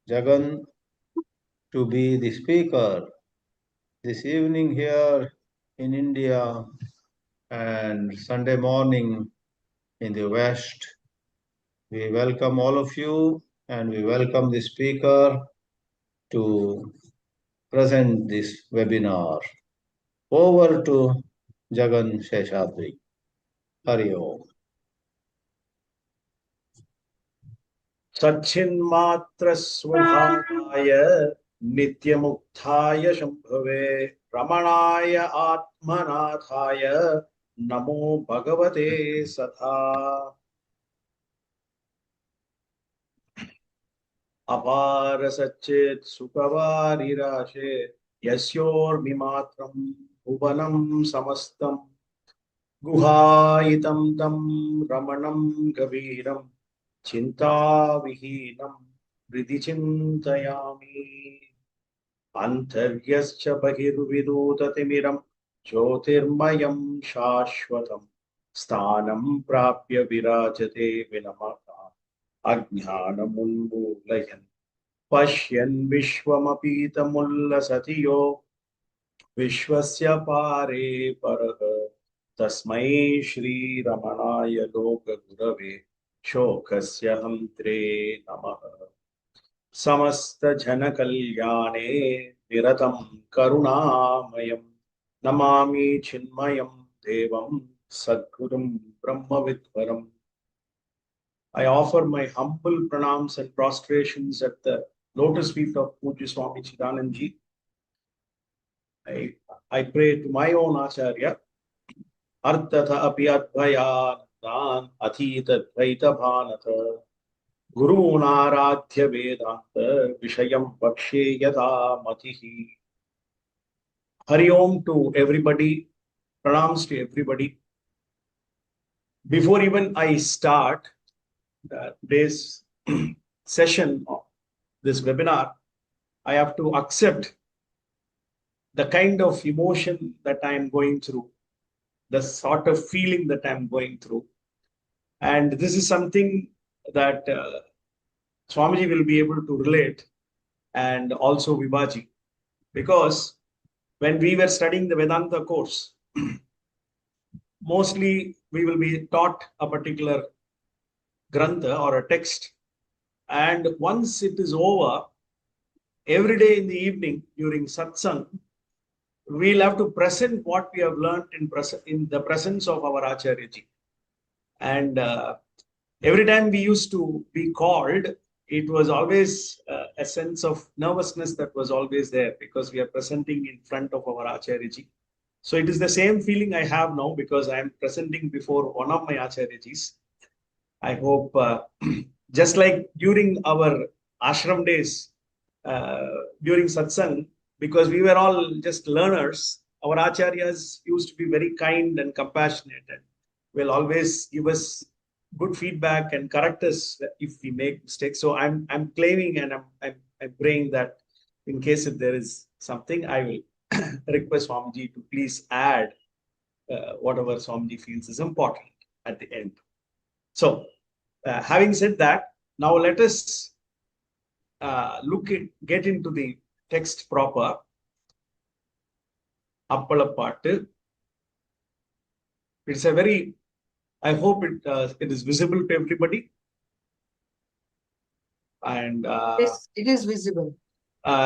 Jagan to be the speaker this evening here in India and Sunday morning in the West. We welcome all of you and we welcome the speaker to present this webinar. Over to Jagan Sheshadri. Hari Om. सच्चिन्मात्र स्वभावाय नित्यमुक्ताय शंभवे रमणाय आत्मनाथाय नमो भगवते सदा अपार सच्चित् सुखवारिराशे यस्योर्मिमात्रं भुवनं समस्तं गुहायितं तं रमणं गभीरं चिन्ताविहीनं हृदि चिन्तयामि अन्तर्यश्च बहिर्विदूततिमिरं ज्योतिर्मयं शाश्वतं स्थानं प्राप्य विराजते विनमता अज्ञानमुन्मूलयन् पश्यन् विश्वमपीतमुल्लसति यो विश्वस्य पारे परः तस्मै श्रीरमणाय लोकगुरवे शोकस्य हन्त्रे नमः समस्तजनकल्याणे निरतं करुणामयं नमामि चिन्मयं देवं सद्गुरुं ब्रह्मविद्वरम् I offer my humble pranams and prostrations at the lotus feet of Pujya Swami Chidanandji. I pray to my own Acharya, Arthatha api advayan athita dvaita bhanata Gurunaradhya Vedanta Vishayam Vakshe Yada Matihi. Hari Om to everybody, pranams to everybody. Before even I start today's session of this webinar, I have to accept the kind of emotion that I am going through, the sort of feeling that I am going through. And this is something that Swamiji will be able to relate, and also Vibhaji, because when we were studying the Vedanta course, mostly we will be taught a particular grantha or a text, and once it is over, every day in the evening during satsang, we'll have to present what we have learned in the presence of our Acharya Ji. And every time we used to be called, it was always a sense of nervousness that was always there, because we are presenting in front of our Acharya Ji. So it is the same feeling I have now, because I am presenting before one of my Acharya Jis. I hope, just like during our ashram days, during satsang, because we were all just learners, our acharyas used to be very kind and compassionate, and will always give us good feedback and correct us if we make mistakes. So I'm claiming and I'm praying that in case if there is something, I will request Swamiji to please add whatever Swamiji feels is important at the end. So, having said that, now let us get into the text proper. Appala Pāttu. It's a very, I hope it is visible to everybody. And yes, it is visible.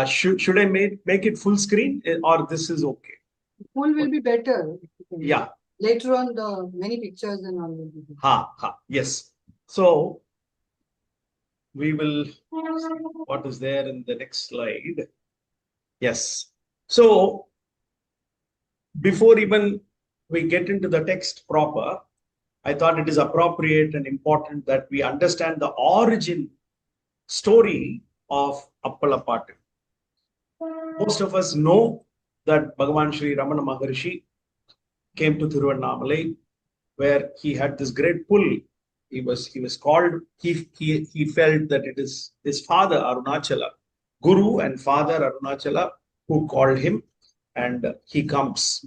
Should I make it full screen, or this is okay? Full will be better. Yeah. Later on, the many pictures and all will be there. Yes. So we will, what is there in the next slide? Yes. So before even we get into the text proper, I thought it is appropriate and important that we understand the origin story of Appala Pāttu. Most of us know that Bhagavan Shri Ramana Maharshi came to Thiruvannamalai, where he had this great pull. He was called, he felt that it is his father Arunachala, Guru and father Arunachala, who called him, and he comes.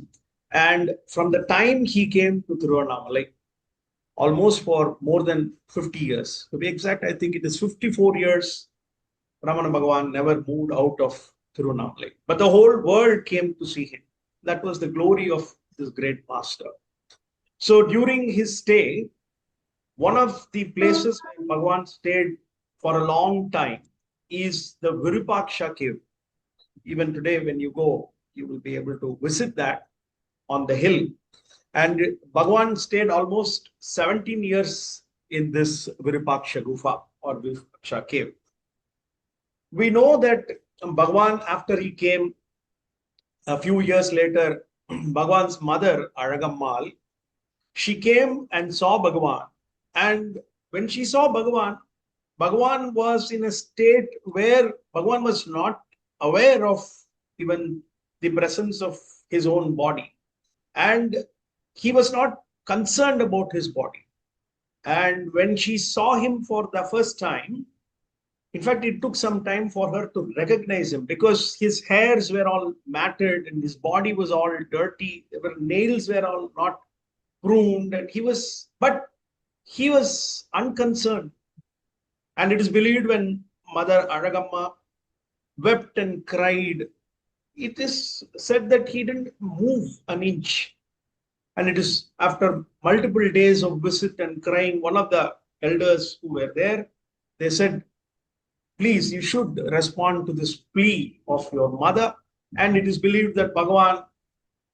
And from the time he came to Thiruvannamalai, almost for more than 50 years, to be exact, I think it is 54 years Ramana Bhagavan never moved out of Tiruvannamalai. But the whole world came to see him. That was the glory of this great master. So during his stay, one of the places where Bhagavan stayed for a long time is the Virupaksha cave. Even today, when you go, you will be able to visit that on the hill. And Bhagavan stayed almost 17 years in this Virupaksha Gufa or Virupaksha cave. We know that Bhagavan, after he came a few years later, Bhagavan's mother, Aragammal, she came and saw Bhagavan. And when she saw Bhagavan, Bhagavan was in a state where Bhagavan was not aware of even the presence of his own body. And he was not concerned about his body. And when she saw him for the first time, in fact, it took some time for her to recognize him because his hairs were all matted and his body was all dirty. His nails were all not pruned, and he was unconcerned. And it is believed when Mother Aragamma wept and cried, it is said that he didn't move an inch. And it is after multiple days of visit and crying, one of the elders who were there, they said, please, you should respond to this plea of your mother. And it is believed that Bhagavan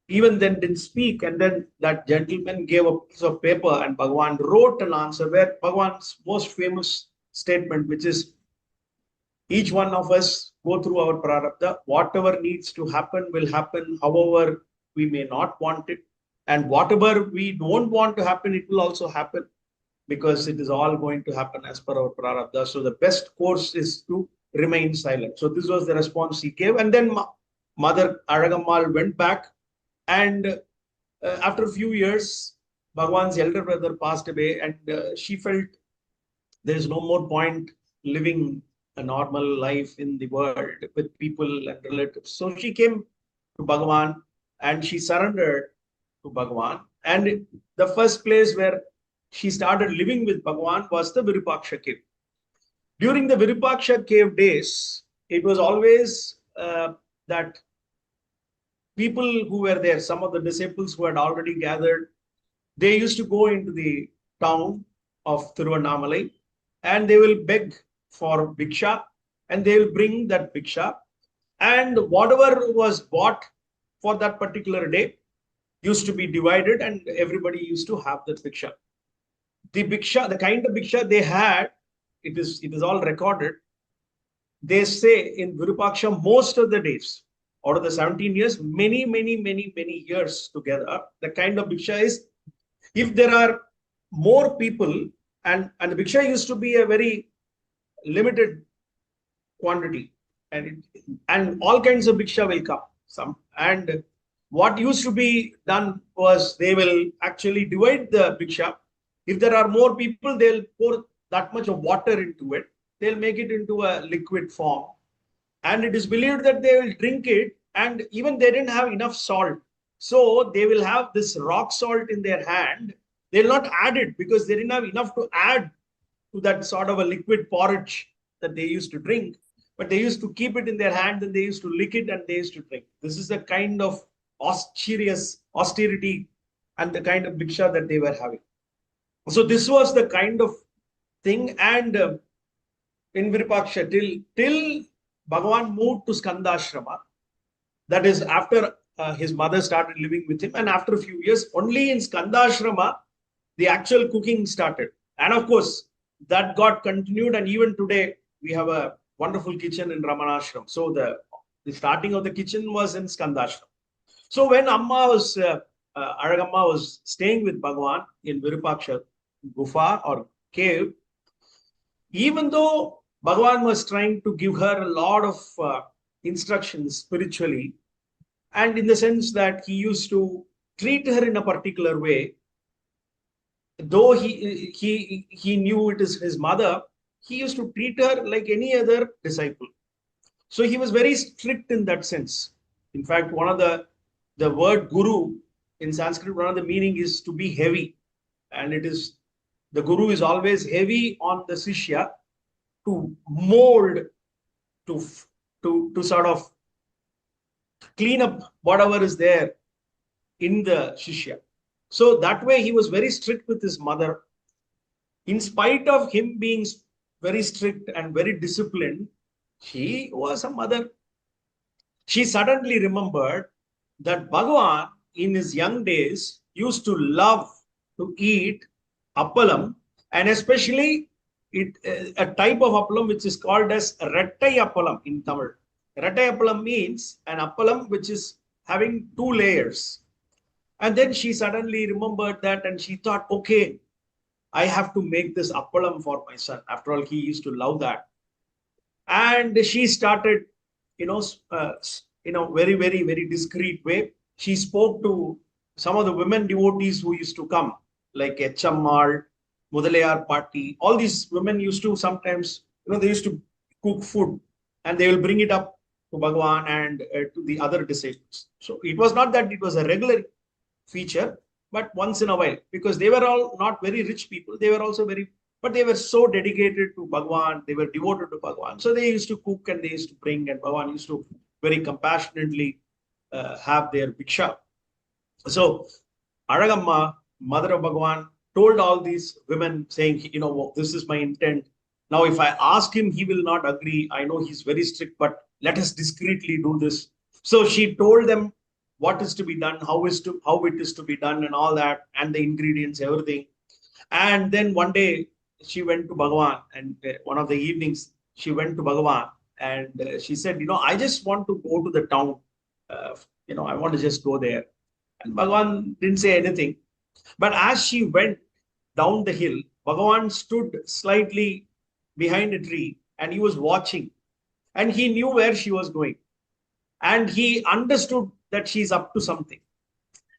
even then didn't speak. And then that gentleman gave a piece of paper and Bhagavan wrote an answer where Bhagavan's most famous statement, which is, each one of us go through our prarabdha. Whatever needs to happen will happen, however we may not want it. And whatever we don't want to happen, it will also happen, because it is all going to happen as per our prarabdha. So the best course is to remain silent. So this was the response he gave. And then Mother Aragammal went back, and after a few years, Bhagwan's elder brother passed away, and she felt there is no more point living a normal life in the world with people and relatives. So she came to Bhagavan and she surrendered to Bhagavan. And the first place where she started living with Bhagavan was the Virupaksha cave. During the Virupaksha cave days, it was always that people who were there, some of the disciples who had already gathered, they used to go into the town of Tiruvannamalai and they will beg for bhiksha and they will bring that bhiksha. And whatever was bought for that particular day used to be divided and everybody used to have that bhiksha. The bhiksha, the kind of bhiksha they had, it is all recorded. They say in Virupaksha, most of the days, out of the 17 years, many years together, the kind of bhiksha is, if there are more people, and the bhiksha used to be a very limited quantity, and all kinds of bhiksha will come. And what used to be done was they will actually divide the bhiksha. If there are more people, they'll pour that much of water into it. They'll make it into a liquid form. And it is believed that they will drink it, and even they didn't have enough salt. So they will have this rock salt in their hand. They'll not add it because they didn't have enough to add to that sort of a liquid porridge that they used to drink. But they used to keep it in their hand and they used to lick it and they used to drink. This is the kind of austerity and the kind of bhiksha that they were having. So this was the kind of thing. And in Virupaksha, till Bhagavan moved to Skandashrama, that is after his mother started living with him, and after a few years, only in Skandashrama, the actual cooking started. And of course, that got continued, and even today, we have a wonderful kitchen in Ramanashram. So the starting of the kitchen was in Skandashram. So when Aragamma was staying with Bhagavan in Virupaksha Gufa or cave, even though Bhagavan was trying to give her a lot of instructions spiritually, and in the sense that he used to treat her in a particular way, though he knew it is his mother, he used to treat her like any other disciple. So he was very strict in that sense. In fact, one of the word guru in Sanskrit, one of the meaning is to be heavy. And it is, the guru is always heavy on the Sishya to mold to sort of clean up whatever is there in the Shishya. So that way he was very strict with his mother. In spite of him being very strict and very disciplined, she was a mother. She suddenly remembered that Bhagavan in his young days used to love to eat appalam, and especially a type of appalam which is called as rettai appalam in Tamil. Rettai appalam means an appalam which is having two layers. And then she suddenly remembered that and she thought, okay, I have to make this appalam for my son. After all, he used to love that. And she started, very, very, very discreet way. She spoke to some of the women devotees who used to come, like Echammal, Mudalayar Party. All these women used to sometimes, they used to cook food and they will bring it up to Bhagavan and to the other disciples. So it was not that it was a regular feature, but once in a while, because they were all not very rich people. They were also but they were so dedicated to Bhagavan. They were devoted to Bhagavan. So they used to cook and they used to bring, and Bhagavan used to very compassionately have their bhiksha. So Aragamma, mother of Bhagavan, told all these women saying, this is my intent. Now, if I ask him, he will not agree. I know he's very strict, but let us discreetly do this. So she told them what is to be done, how it is to be done, and all that, and the ingredients, everything. And then one day she went to Bhagavan, and one of the evenings she went to Bhagavan, and she said, I just want to go to the town. I want to just go there. And Bhagavan didn't say anything. But as she went down the hill, Bhagavan stood slightly behind a tree and he was watching. And he knew where she was going. And he understood that she's up to something.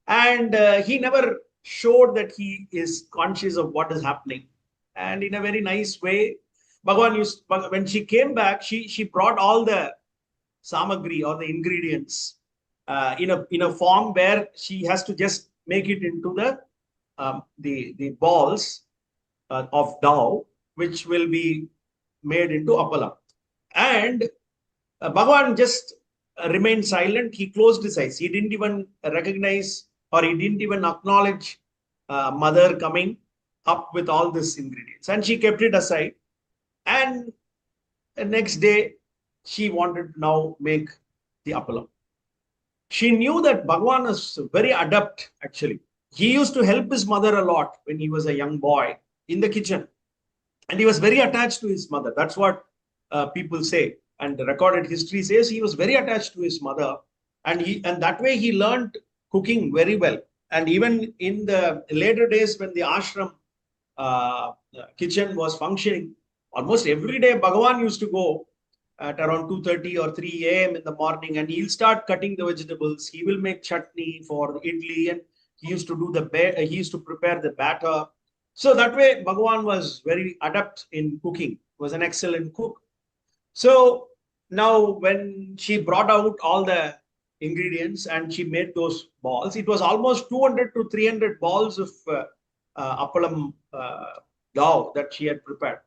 And he never showed that he is conscious of what is happening. And in a very nice way, Bhagavan when she came back, she brought all the samagri or the ingredients in a form where she has to just make it into the balls of dough, which will be made into appala. And Bhagavan just remained silent. He closed his eyes. He didn't even recognize, or he didn't even acknowledge mother coming up with all these ingredients. And she kept it aside. And the next day, she wanted to now make the appalam. She knew that Bhagavan was very adept, actually. He used to help his mother a lot when he was a young boy in the kitchen. And he was very attached to his mother. That's what people say. And the recorded history says he was very attached to his mother. And that way he learned cooking very well. And even in the later days when the ashram kitchen was functioning, almost every day Bhagavan used to go at around 2:30 or 3 a.m. in the morning, and he'll start cutting the vegetables. He will make chutney for idli, and he used to do he used to prepare the batter. So that way Bhagavan was very adept in cooking, was an excellent cook. So now when she brought out all the ingredients and she made those balls, it was almost 200 to 300 balls of appalam dough that she had prepared.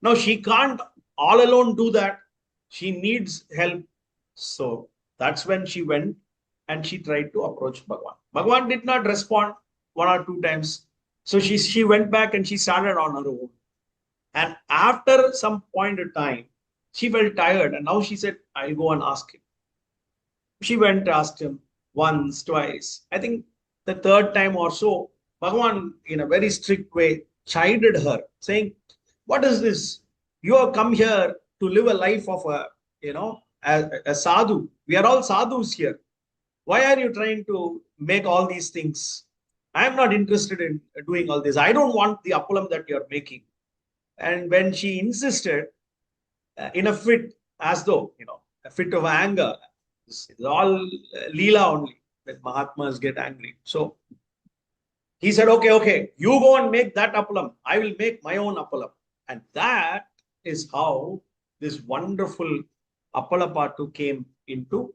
Now she can't all alone do that. She needs help. So that's when she went and she tried to approach Bhagavan. Bhagavan did not respond 1 or 2 times. So she went back and she started on her own. And after some point of time, she felt tired. And now she said, I'll go and ask him. She went, asked him once, twice. I think the 3rd time or so, Bhagavan, in a very strict way, chided her, saying, what is this? You have come here to live a life of a sadhu. We are all sadhus here. Why are you trying to make all these things? I am not interested in doing all this. I don't want the appalam that you are making. And when she insisted, in a fit, as though, a fit of anger, it's all Leela only, when Mahatmas get angry. So he said, okay, you go and make that appalam. I will make my own appalam. And that is how this wonderful Appala Pāttu came into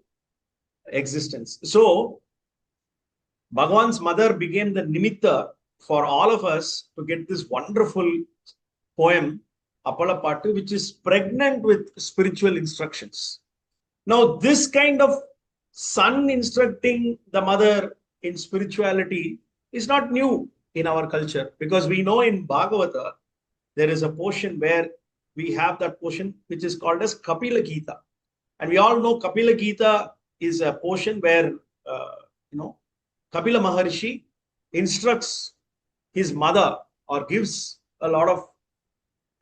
existence. So Bhagavan's mother became the nimitta for all of us to get this wonderful poem, Appala Pāttu, which is pregnant with spiritual instructions. Now, this kind of son instructing the mother in spirituality is not new in our culture, because we know in Bhagavata, there is a portion where we have that portion which is called as Kapila Gita. And we all know Kapila Gita is a portion where, Kapila Maharshi instructs his mother or gives a lot of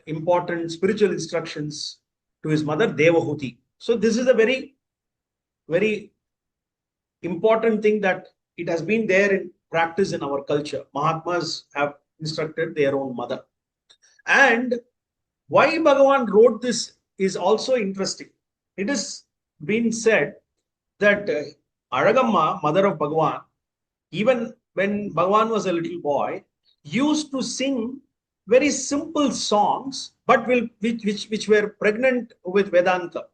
important spiritual instructions to his mother, Devahuti. So this is a very, very important thing that it has been there in practice in our culture. Mahatmas have instructed their own mother. And why Bhagavan wrote this is also interesting. It has been said that Aragamma, mother of Bhagavan, even when Bhagavan was a little boy, used to sing very simple songs, but which were pregnant with Vedanta.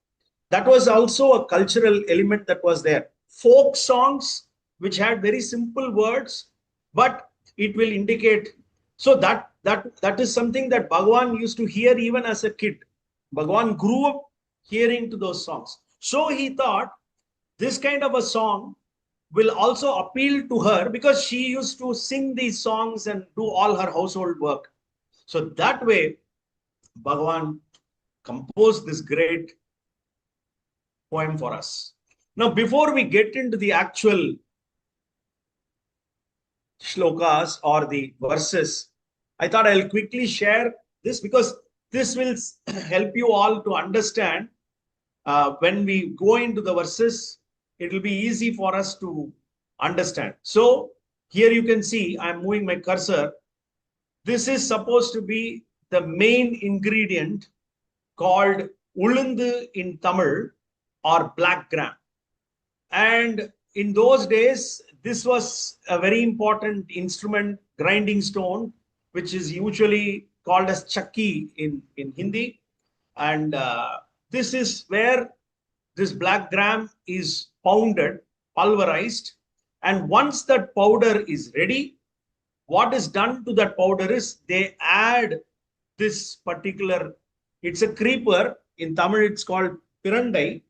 That was also a cultural element that was there. Folk songs, which had very simple words, but it will indicate. So that is something that Bhagavan used to hear even as a kid. Bhagavan grew up hearing to those songs. So he thought this kind of a song will also appeal to her, because she used to sing these songs and do all her household work. So that way, Bhagavan composed this great poem for us. Now, before we get into the actual shlokas or the verses, I thought I'll quickly share this, because this will help you all to understand. When we go into the verses, it will be easy for us to understand. So here you can see, I'm moving my cursor. This is supposed to be the main ingredient called ulundu in Tamil, or black gram. And in those days, this was a very important instrument, grinding stone, which is usually called as chakki in Hindi. And this is where this black gram is pounded, pulverized. And once that powder is ready, what is done to that powder is they add this particular, it's a creeper. In Tamil, it's called pirandai.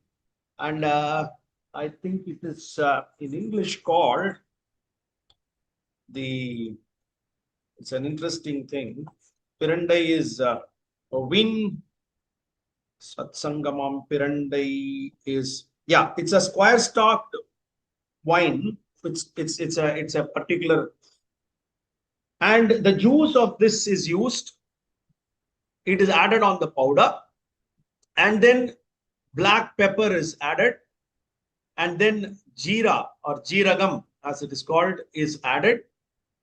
And I think it is in English called it's an interesting thing. Pirandai is a wind. Satsangamam Pirandai is, yeah, it's a square stalked wine. It's a particular, and the juice of this is used. It is added on the powder, and then black pepper is added, and then jeera or jeeragam, as it is called, is added.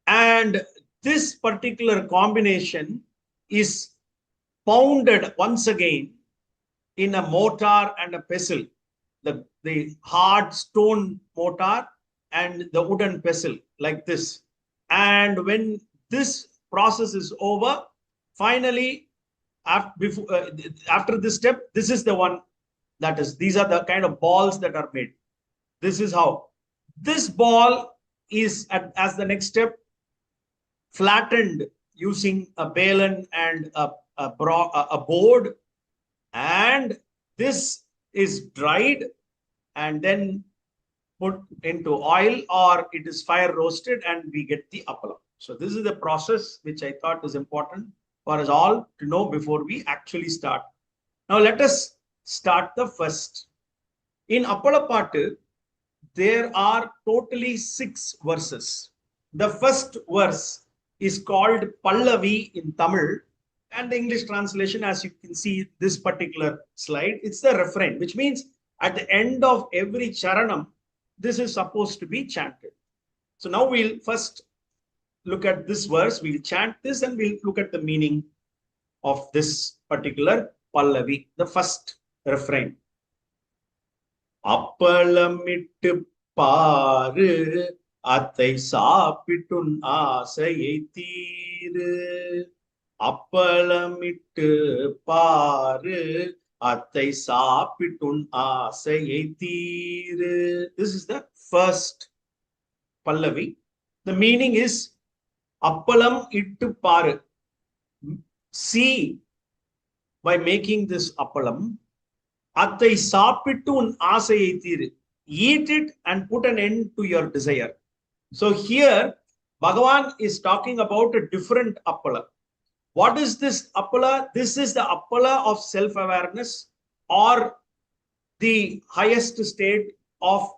And this particular combination is pounded once again in a mortar and a pestle, the hard stone mortar and the wooden pestle, like this. And when this process is over, finally, after this step, this is the one that is, these are the kind of balls that are made. This is how. This ball is, as the next step, flattened using a balun and a board. And this is dried and then put into oil, or it is fire roasted, and we get the appala. So this is the process which I thought is important for us all to know before we actually start. Now let us start the first. In Appala Pāttu, there are totally 6 verses. The first verse is called Pallavi in Tamil, and the English translation, as you can see this particular slide, it's the refrain, which means at the end of every charanam, this is supposed to be chanted. So now we'll first look at this verse, we'll chant this, and we'll look at the meaning of this particular Pallavi, the first refrain. Appalammittu paaru, athai saapittun aasayai theeru. Appalammittu paaru, athai saapittun aasayai theeru. This is the first Pallavi. The meaning is Appalam ittu paaru. See by making this appalam. Attai saapittu un asayai thiru. Eat it and put an end to your desire. So here, Bhagavan is talking about a different appala. What is this appala? This is the appala of self-awareness or the highest state of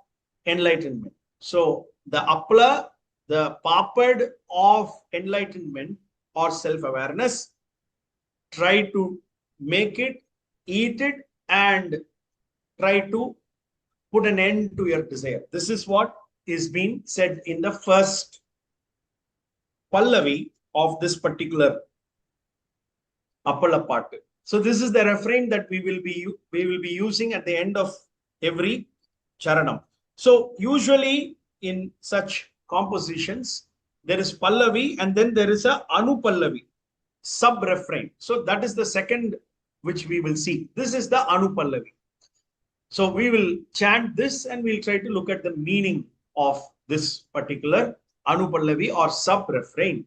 enlightenment. So the appala, the Pāpad of enlightenment or self-awareness, try to make it, eat it, and try to put an end to your desire. This is what is being said in the first Pallavi of this particular Appala Pāttu. So this is the refrain that we will be using at the end of every charanam. So usually in such compositions, there is Pallavi and then there is a Anupallavi, sub-refrain. So that is the second which we will see. This is the Anupallavi. So we will chant this and we'll try to look at the meaning of this particular Anupallavi or sub-refrain.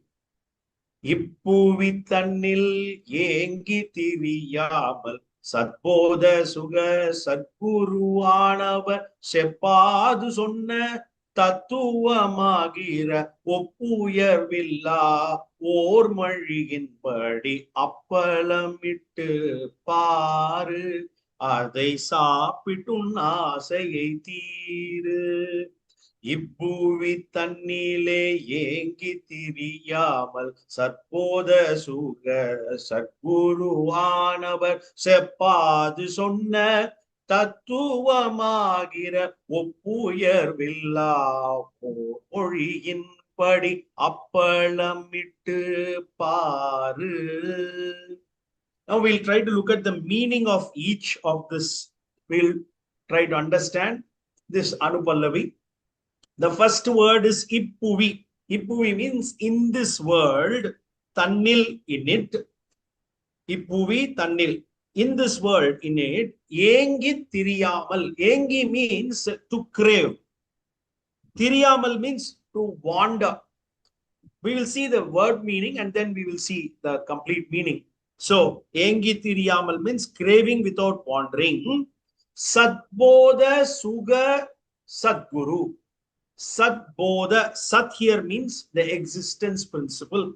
Ippuvi tannil yengi thiriyamal Satboda suga Satguru Anavar Seppadu sonna Tattuwamagira Oppuyarvilla Ormazhiginpadi Appalamittu Paaru Adai saapittu un asayai thiru. Ippuvi tannile yengi thiriyamal Satboda suga Satguru Anavar Seppadu sonna Tattuwamagira Oppuyarvilla Ormazhiginpadi Appalamittu Paaru. Now we'll try to look at the meaning of each of this. We'll try to understand this Anupallavi. The first word is Ippuvi. Ippuvi means in this world, Tannil in it. Ippuvi Tannil. In this world, in it, Yengi Thiriyamal. Yengi means to crave. Thiriyamal means to wander. We will see the word meaning and then we will see the complete meaning. So, Yengi Thiriyamal means craving without wandering. Satboda Suga Sadguru. Satboda, Sat here means the existence principle.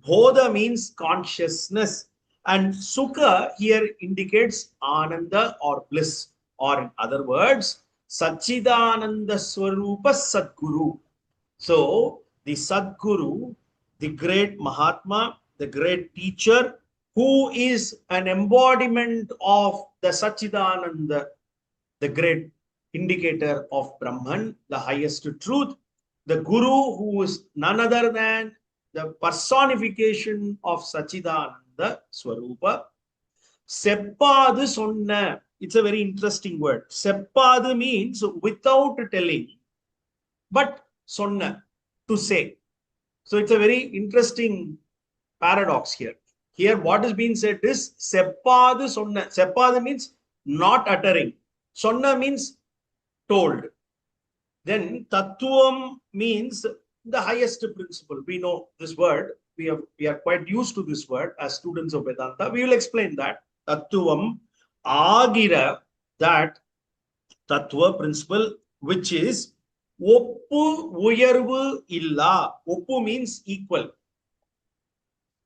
Bodha means consciousness. And Sukha here indicates Ananda or bliss. Or in other words, Satchidananda Swarupa Sadguru. So, the Sadguru, the great Mahatma, the great teacher, who is an embodiment of the Satchidananda, the great indicator of Brahman, the highest truth, the Guru, who is none other than the personification of Satchidananda Swarupa. Seppadu sonna. It's a very interesting word. Seppadu means without telling, but sonna, to say. So it's a very interesting paradox here. Here what is being said is Seppadu sonna. Seppadu means not uttering. Sonna means told. Then Tattvam means the highest principle. We know this word. We are quite used to this word as students of Vedanta. We will explain that. Tattvam Agira, that Tattva principle, which is Oppu Uyarvu Illa. Oppu means equal.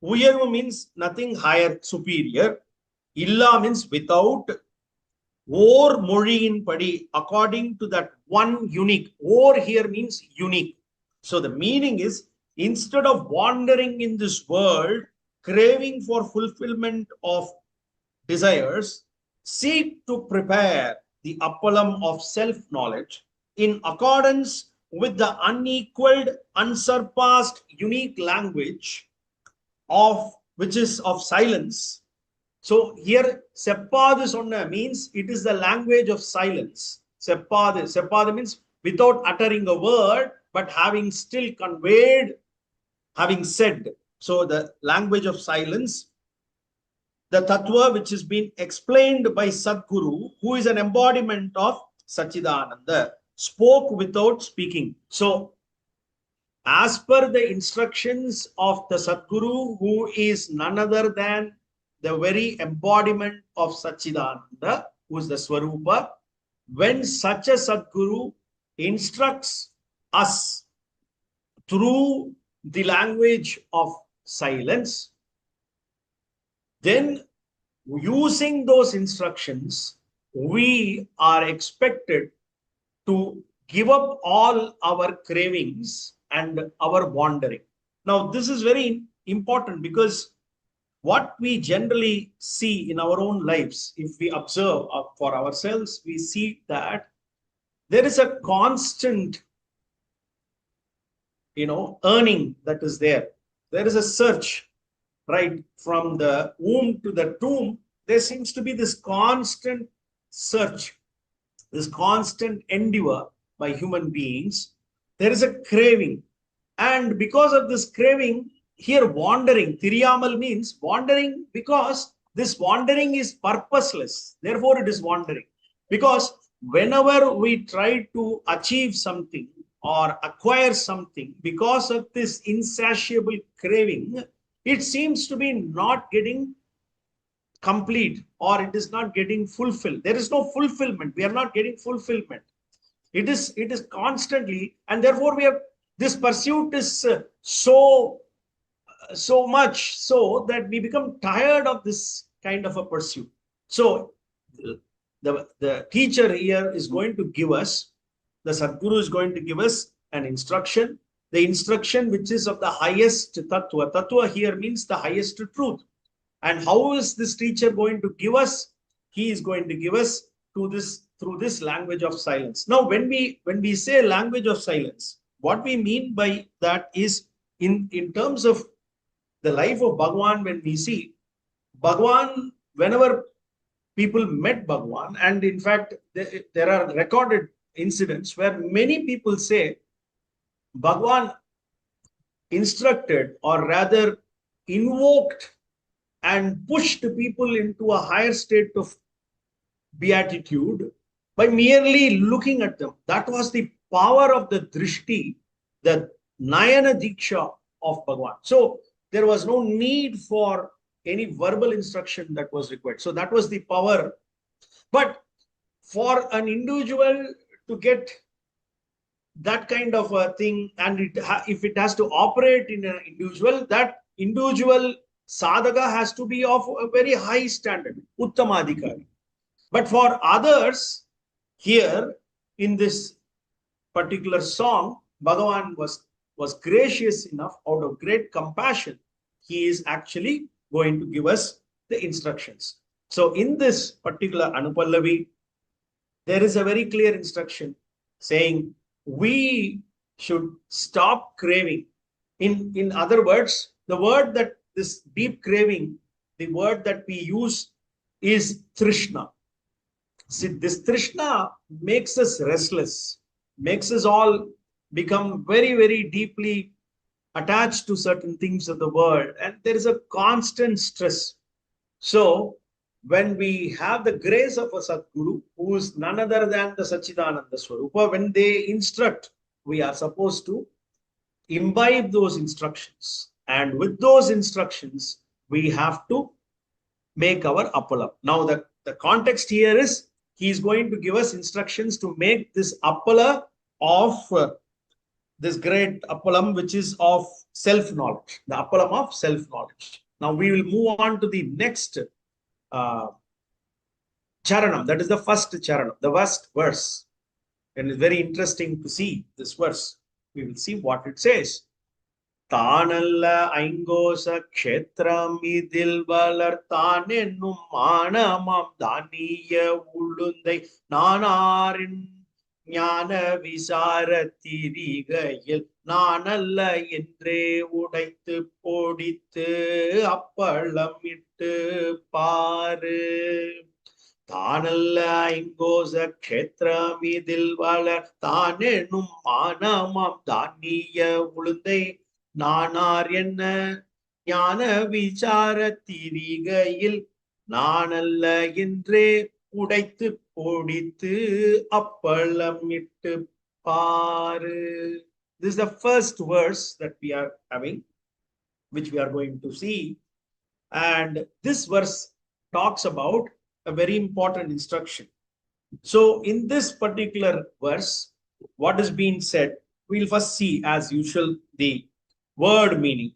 Uyarvu means nothing higher, superior. Illa means without. Ormazhiginpadi, according to that one unique. Or here means unique. So the meaning is, instead of wandering in this world, craving for fulfillment of desires, seek to prepare the appalam of self-knowledge in accordance with the unequaled, unsurpassed, unique language of which is of silence. So here, Seppadu sonna means it is the language of silence. Seppadu means without uttering a word, but having still conveyed, having said. So the language of silence, the Tattva which has been explained by Sadguru, who is an embodiment of Satchidananda, spoke without speaking. So as per the instructions of the Sadguru, who is none other than the very embodiment of Satchidananda, who is the Swarupa, when such a Sadguru instructs us through the language of silence, then using those instructions, we are expected to give up all our cravings and our wandering. Now, this is very important because what we generally see in our own lives, if we observe for ourselves, we see that there is a constant, earning that is there. There is a search, right? From the womb to the tomb, there seems to be this constant search, this constant endeavor by human beings. There is a craving. And because of this craving, here wandering, Tiriyamal means wandering, because this wandering is purposeless. Therefore, it is wandering. Because whenever we try to achieve something or acquire something, because of this insatiable craving, it seems to be not getting complete, or it is not getting fulfilled. There is no fulfillment. We are not getting fulfillment. It is constantly, and therefore we have this pursuit is so much so that we become tired of this kind of a pursuit. So the teacher here is going to give us, the Sadguru is going to give us an instruction, the instruction which is of the highest tattva. Tattva here means the highest truth. And how is this teacher going to give us? He is going to give us through this language of silence. Now, when we say language of silence, what we mean by that is in terms of the life of Bhagwan, when we see Bhagwan, whenever people met Bhagwan, and in fact, there are recorded incidents where many people say Bhagwan instructed, or rather invoked and pushed people into a higher state of beatitude by merely looking at them. That was the power of the drishti, the Nayana Diksha of Bhagwan. So there was no need for any verbal instruction that was required. So that was the power. But for an individual to get that kind of a thing, and if it has to operate in an individual, that individual sadhaka has to be of a very high standard, uttamadhikari. But for others, here in this particular song, Bhagavan was gracious enough, out of great compassion, he is actually going to give us the instructions. So in this particular Anupallavi, there is a very clear instruction saying we should stop craving. In other words, the word that this deep craving, the word that we use is Trishna. See, this Trishna makes us restless, makes us all become very, very deeply attached to certain things of the world, and there is a constant stress. So when we have the grace of a Sadguru, who is none other than the Satchidananda Swarupa, when they instruct, we are supposed to imbibe those instructions. And with those instructions, we have to make our Appala. Now, the context here is, he is going to give us instructions to make this Appala of this great Appalam, which is of self-knowledge, the Appalam of self-knowledge. Now, we will move on to the next charanam, that is the first charanam, the first verse. And it's very interesting to see this verse. We will see what it says. Tanalla aingosa kshetram idil valarthanennum manamam daniya ulundai nanarin ஞான விசாரத்திரிகையில் நானல்ல என்றே உடைத்து பொடித்து அப்பளம் இட்டு பாரு. தானல்ல ஐங்கோச க்ஷேத்திரம் இதில் வளர் தானெனும் மானமாம் தானிய உளுந்தை நானார் என்ன ஞான விசாரத்திரிகையில் நானல்ல என்றே உடைத்து பொடித்து அப்பளம் இட்டு பாரு. This is the first verse that we are having, which we are going to see. And this verse talks about a very important instruction. So in this particular verse, what is being said, we'll first see as usual the word meaning.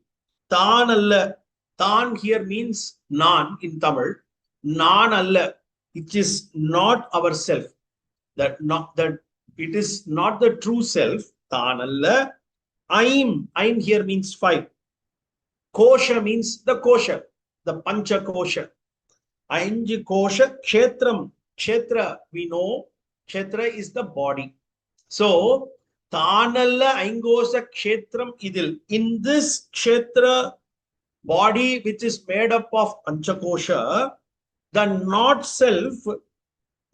Taan alla. Taan here means nan in Tamil. Nan alla, it is not ourself. That it is not the true self. Taan alla. Aim here means 5. Kosha means the kosha, the pancha kosha. Ainji kosha kshetram. Kshetra, we know, kshetra is the body. So, Tanalla Aingosa Kshetram Idil. In this kshetra body, which is made up of Panchakosha, the not self,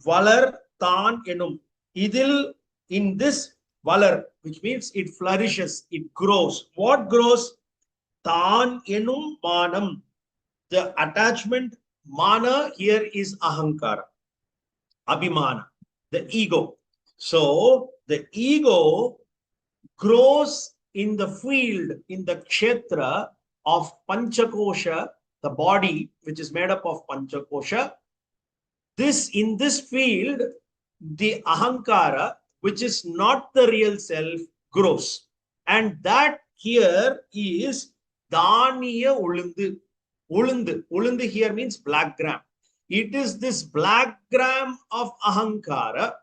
Valar Tan Enum. Idil, in this Valar, which means it flourishes, it grows. What grows? Tan Enum Manam. The attachment, Mana here is Ahankara. Abhimana, the ego. So the ego grows in the field, in the kshetra of Panchakosha, the body which is made up of Panchakosha. In this field, the Ahankara, which is not the real self, grows. And that here is Daniya Ulundu. Ulundu here means black gram. It is this black gram of Ahankara,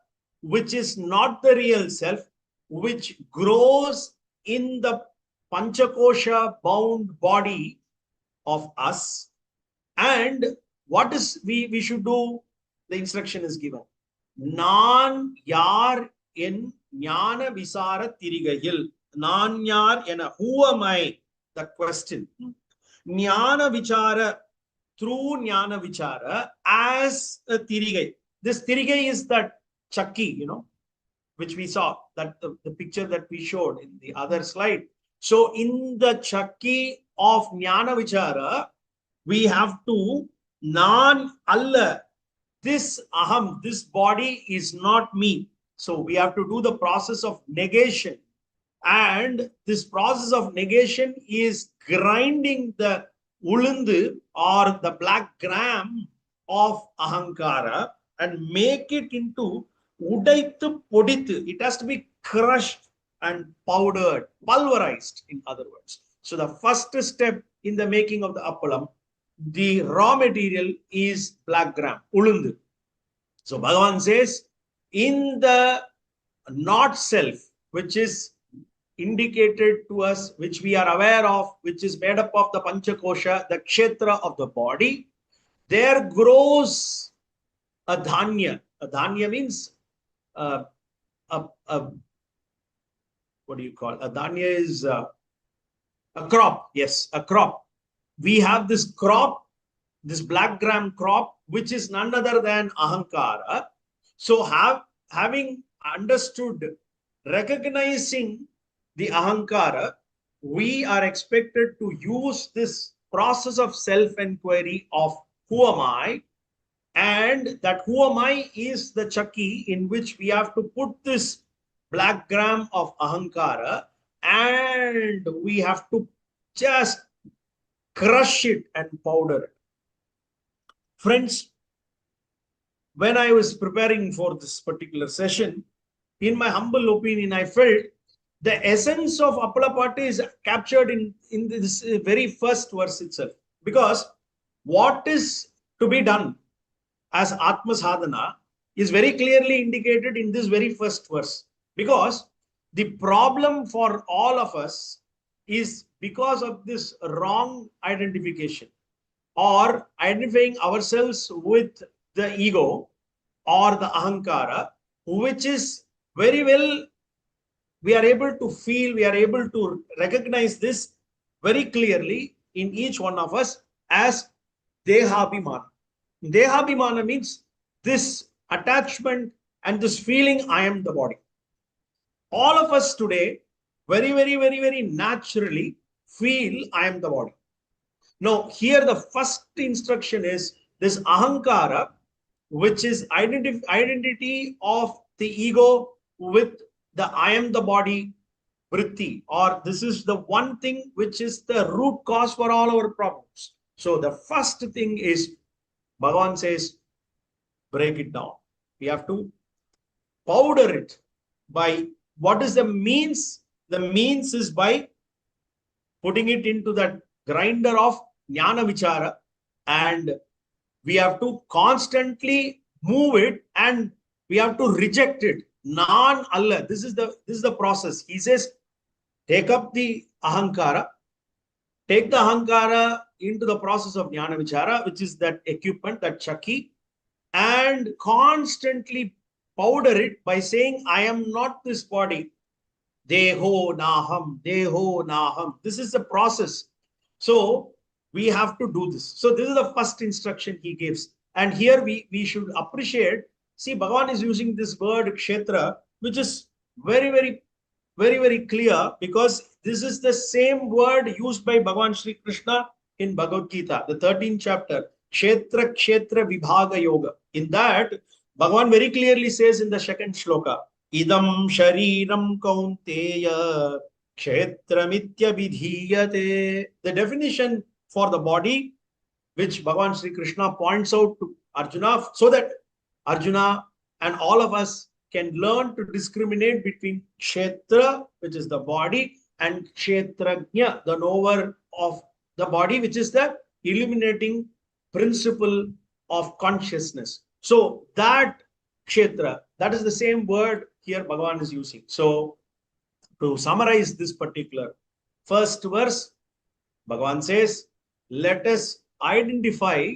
which is not the real self, which grows in the Panchakosha bound body of us. And what is we should do? The instruction is given. Nan yar in jnana visara tirigayil. Nan yar ena. Who am I? The question. Jnana vichara. Through Jnana Vichara as a Tirigai. This Tirigai is that Chakki, which we saw, that the picture that we showed in the other slide. So in the Chakki of Jnana Vichara, we have to Nan Allah. This Aham, this body is not me. So we have to do the process of negation. And this process of negation is grinding the Ulundu or the black gram of Ahankara and make it into Udaithu Podithu. It has to be crushed and powdered, pulverized, in other words. So the first step in the making of the appalam, the raw material is black gram, Ulundu. So Bhagavan says, in the not self, which is indicated to us, which we are aware of, which is made up of the Panchakosha, the kshetra of the body, there grows a dhanya. A dhanya means what do you call? A dhanya is a crop. Yes, a crop. We have this crop, this black gram crop, which is none other than Ahankara. So having understood, recognizing the Ahankara, we are expected to use this process of self-enquiry of who am I, and that who am I is the Chakki in which we have to put this black gram of Ahankara, and we have to just crush it and powder it. Friends, when I was preparing for this particular session, in my humble opinion, I felt the essence of Appala Pāttu is captured in this very first verse itself. Because what is to be done as Atma Sadhana is very clearly indicated in this very first verse. Because the problem for all of us is because of this wrong identification or identifying ourselves with the ego or the Ahankara, which is very well, we are able to feel, we are able to recognize this very clearly in each one of us as Dehabhimana. Dehabhimana means this attachment and this feeling, I am the body. All of us today very naturally feel I am the body. Now, here the first instruction is this Ahankara, which is identity of the ego with the I am the body vritti, or this is the one thing which is the root cause for all our problems. So the first thing is, Bhagavan says, break it down. We have to powder it by, what is the means? The means is by putting it into that grinder of Jnana Vichara, and we have to constantly move it and we have to reject it. Non-Allah. This is the process. He says, take up the ahankara, take the ahankara into the process of Jnana Vichara, which is that equipment, that chakki, and constantly powder it by saying, I am not this body. Deho naham, deho naham. This is the process. So we have to do this. So this is the first instruction he gives. And here we should appreciate, see, Bhagavan is using this word kshetra, which is very clear, because this is the same word used by Bhagavan Shri Krishna in Bhagavad Gita, the 13th chapter, Kshetra Vibhaga Yoga. In that, Bhagavan very clearly says in the second shloka, Idam Shariram Kaunteya Kshetramitya Vidhiyate. The definition for the body, which Bhagavan Shri Krishna points out to Arjuna, so that Arjuna and all of us can learn to discriminate between Kshetra, which is the body, and Kshetrajna, the knower of the body, which is the illuminating principle of consciousness. So that Kshetra, that is the same word here Bhagavan is using. So to summarize this particular first verse, Bhagavan says, let us identify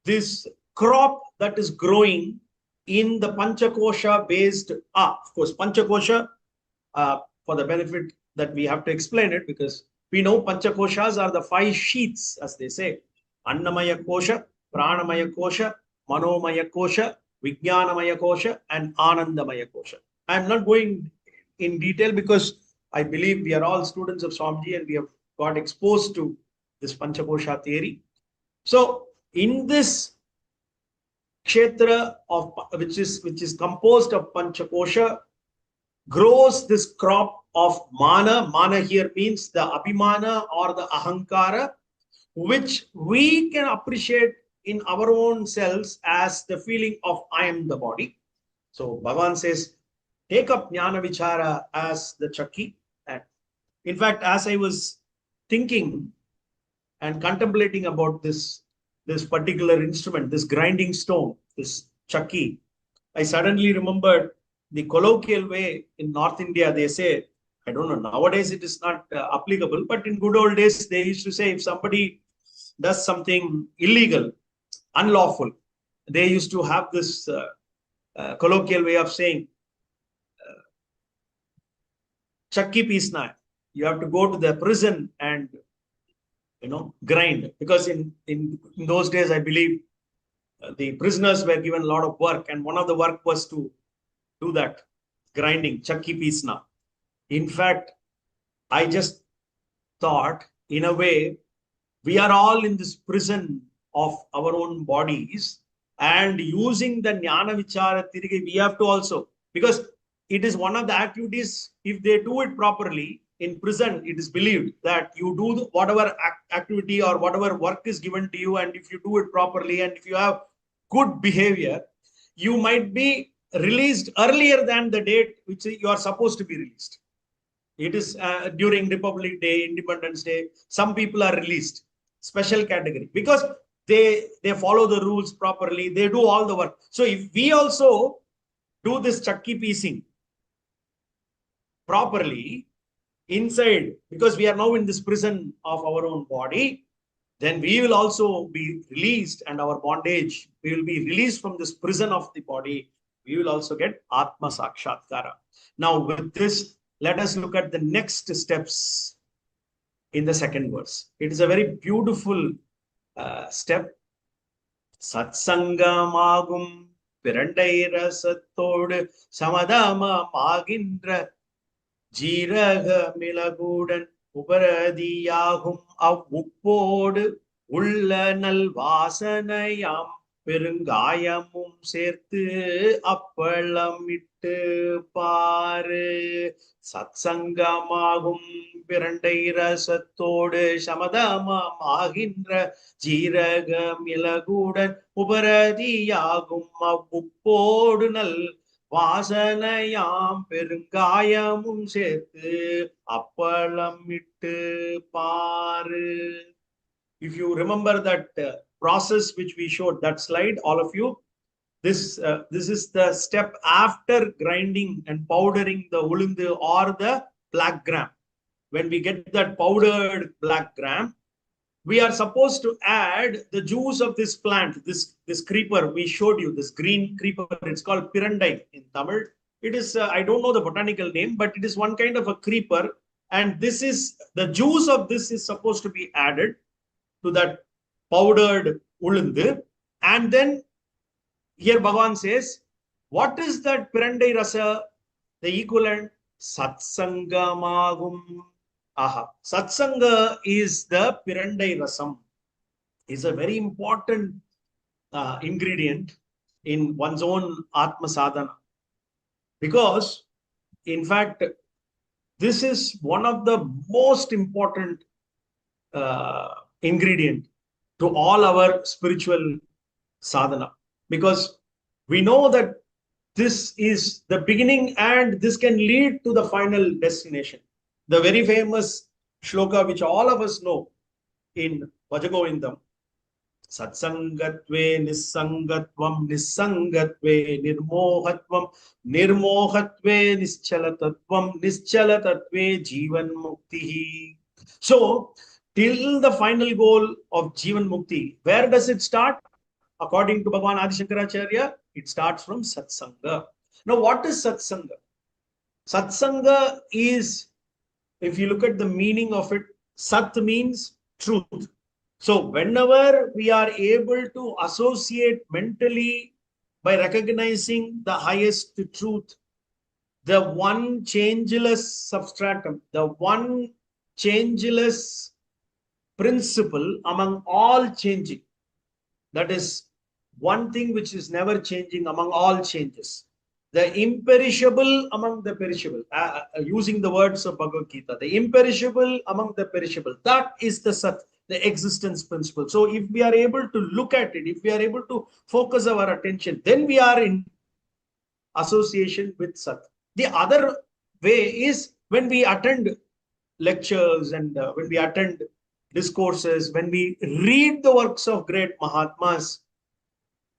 this crop that is growing in the Panchakosha based, of course, Panchakosha, for the benefit that we have to explain it, because we know Panchakoshas are the 5 sheaths, as they say. Annamaya Kosha, Pranamaya Kosha, Manomaya Kosha, Vijnanamaya Kosha, and Anandamaya Kosha. I am not going in detail because I believe we are all students of Swamiji and we have got exposed to this Panchakosha theory. So in this kshetra of which is composed of Panchakosha, grows this crop of mana. Mana here means the abhimana or the ahankara, which we can appreciate in our own selves as the feeling of I am the body. So Bhagavan says, take up Jnana Vichara as the chakki. And in fact, as I was thinking and contemplating about this particular instrument, this grinding stone, this chakki, I suddenly remembered the colloquial way in North India. They say, I don't know, nowadays it is not applicable, but in good old days, they used to say, if somebody does something illegal, unlawful, they used to have this colloquial way of saying, chakki pisna. You have to go to the prison and, grind. Because in those days, I believe the prisoners were given a lot of work, and one of the work was to do that grinding, chakki pisna. In fact, I just thought, in a way, we are all in this prison of our own bodies, and using the Jnana Vichara Tirige, we have to also, because it is one of the activities, if they do it properly, in prison, it is believed that you do whatever activity or whatever work is given to you, and if you do it properly, and if you have good behavior, you might be released earlier than the date which you are supposed to be released. It is during Republic Day, Independence Day, some people are released, special category, because they follow the rules properly, they do all the work. So if we also do this chakki piecing properly inside, because we are now in this prison of our own body, then we will also be released, and our bondage, we will be released from this prison of the body. We will also get Atma Sakshatkara. Now with this, let us look at the next steps in the second verse. It is a very beautiful step. Satsangamagum Pirandaira Sattod Samadama Magindra Jiraga Milagudan Uparadiyahum Avupod Ullanal Vasanayam பெருங்காயமும் சேர்த்து அப்பளம் இட்டு பாரு. சத்சங்கமாகும் பிரண்டை ரசத்தோடு சமதமாகின்ற ஜீரகம் இலகுடன் உபரதியாகும் அவ்வுப்போடு நல் வாசனையாம் பெருங்காயமும் சேர்த்து அப்பளம் இட்டு பாரு. If you remember that process which we showed, that slide, all of you, this is the step after grinding and powdering the ulundu or the black gram. When we get that powdered black gram, we are supposed to add the juice of this plant, this creeper we showed you, this green creeper. It's called pirandai in Tamil. It is I don't know the botanical name, but it is one kind of a creeper, and this is the juice of this is supposed to be added to that powdered ulundu. And then here Bhagavan says, what is that pirandai rasa? The equivalent satsangamagum. Aha, satsanga is the pirandai rasam. Is a very important ingredient in one's own atma sadhana, because in fact this is one of the most important ingredient to all our spiritual sadhana, because we know that this is the beginning and this can lead to the final destination. The very famous shloka which all of us know in Vajagovindam, Satsangatve Nissangatvam Nissangatve Nirmohatvam Nirmohatve Nischalatatvam Nischalatatve Jivan Mukti. So till the final goal of Jivan Mukti, where does it start? According to Bhagavan Adi Shankaracharya, it starts from Satsanga. Now, what is Satsanga? Satsanga is, if you look at the meaning of it, Sat means truth. So whenever we are able to associate mentally by recognizing the highest truth, the one changeless substratum, the one changeless principle among all changing, that is one thing which is never changing among all changes, the imperishable among the perishable, using the words of Bhagavad Gita, the imperishable among the perishable, that is the Sat, the existence principle. So if we are able to look at it, if we are able to focus our attention, then we are in association with Sat. The other way is when we attend lectures and when we attend discourses, when we read the works of great Mahatmas,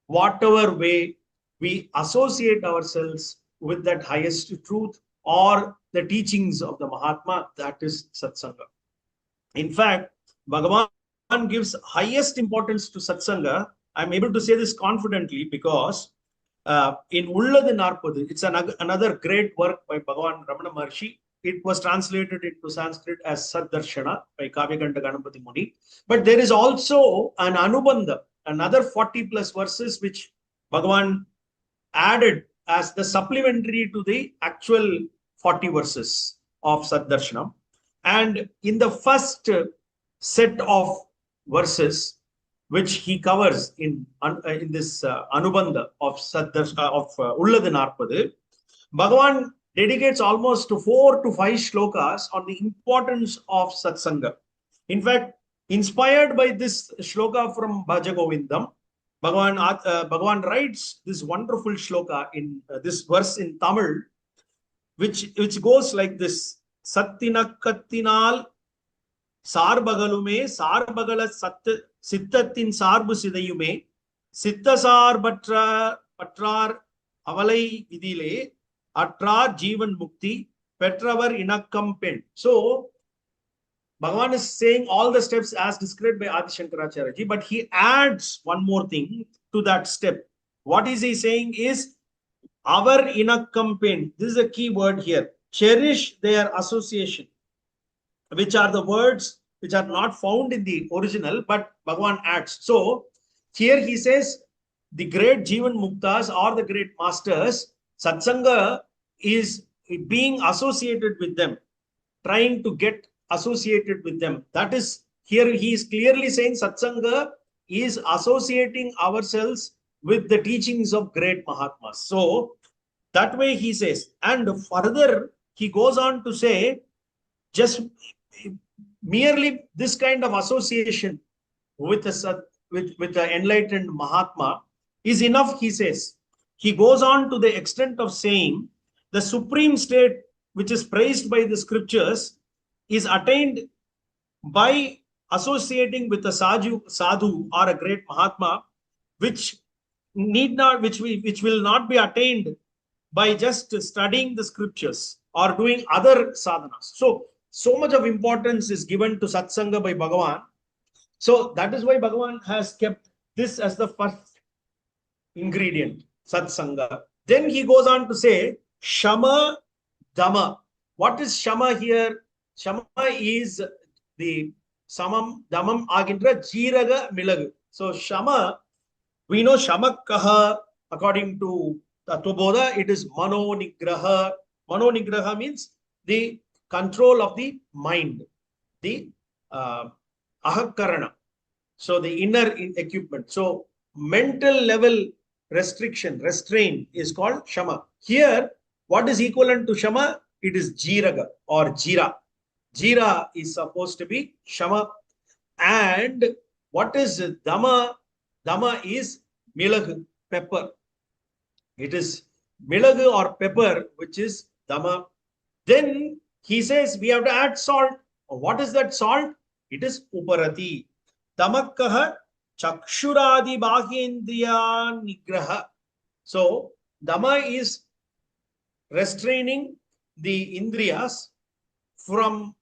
whatever way we associate ourselves with that highest truth or the teachings of the Mahatma, that is Satsanga. In fact, Bhagavan gives highest importance to Satsanga. I'm able to say this confidently because in Ullathu Narpadu, it's another great work by Bhagavan Ramana Maharshi. It was translated into Sanskrit as Saddarshana by Kavyaganda Ganapati Muni. But there is also an Anubandha, another 40 plus verses which Bhagavan added as the supplementary to the actual 40 verses of Saddarshanam. And in the first set of verses which he covers in this Anubandha of Ullathu Narpadu, Bhagavan dedicates almost 4 to 5 shlokas on the importance of Satsanga. In fact, inspired by this shloka from Bhajagovindam, Bhagavan writes this wonderful shloka in this verse in Tamil, which goes like this: Sattinakattinal Sarbagalume Sarbagala Sittatin Sarbu Sidayume Sittasar Patrar Avalai Vidile Atrar Jivan Mukti Petravar Inakkam Pen. So Bhagavan is saying all the steps as described by Adi Shankaracharya, but he adds one more thing to that step. What is he saying is our Inakkam Pen. This is a key word here. Cherish their association, which are the words which are not found in the original, but Bhagavan adds. So here he says the great Jivan Muktas or the great masters, Satsanga is being associated with them, trying to get associated with them. That is, here he is clearly saying Satsanga is associating ourselves with the teachings of great Mahatmas. So that way he says, and further he goes on to say, just merely this kind of association with the enlightened Mahatma is enough, he says. He goes on to the extent of saying the supreme state which is praised by the scriptures is attained by associating with a sadhu or a great Mahatma, which will not be attained by just studying the scriptures or doing other sadhanas. So much of importance is given to satsanga by Bhagavan. So that is why Bhagavan has kept this as the first ingredient, satsanga. Then he goes on to say, Shama Dhamma. What is Shama here? Shama is the Samam Dhammam Agintra Jiraga Milagu. So Shama, we know Shamakaha, according to Tattva-bodha, it is Mano Nigraha. Mano Nigraha means the control of the mind, the Ahakarana. So the inner equipment. So mental level restraint is called Shama. Here, what is equivalent to Shama? It is Jiraga or Jira. Jira is supposed to be Shama. And what is Dhamma? Dhamma is Milagu, pepper. It is Milagu or pepper, which is Dhamma. Then he says we have to add salt. What is that salt? It is Uparati. Dhamakkaha Chakshuradi Bhagendriya Nigraha. So Dhamma is restraining the Indriyas from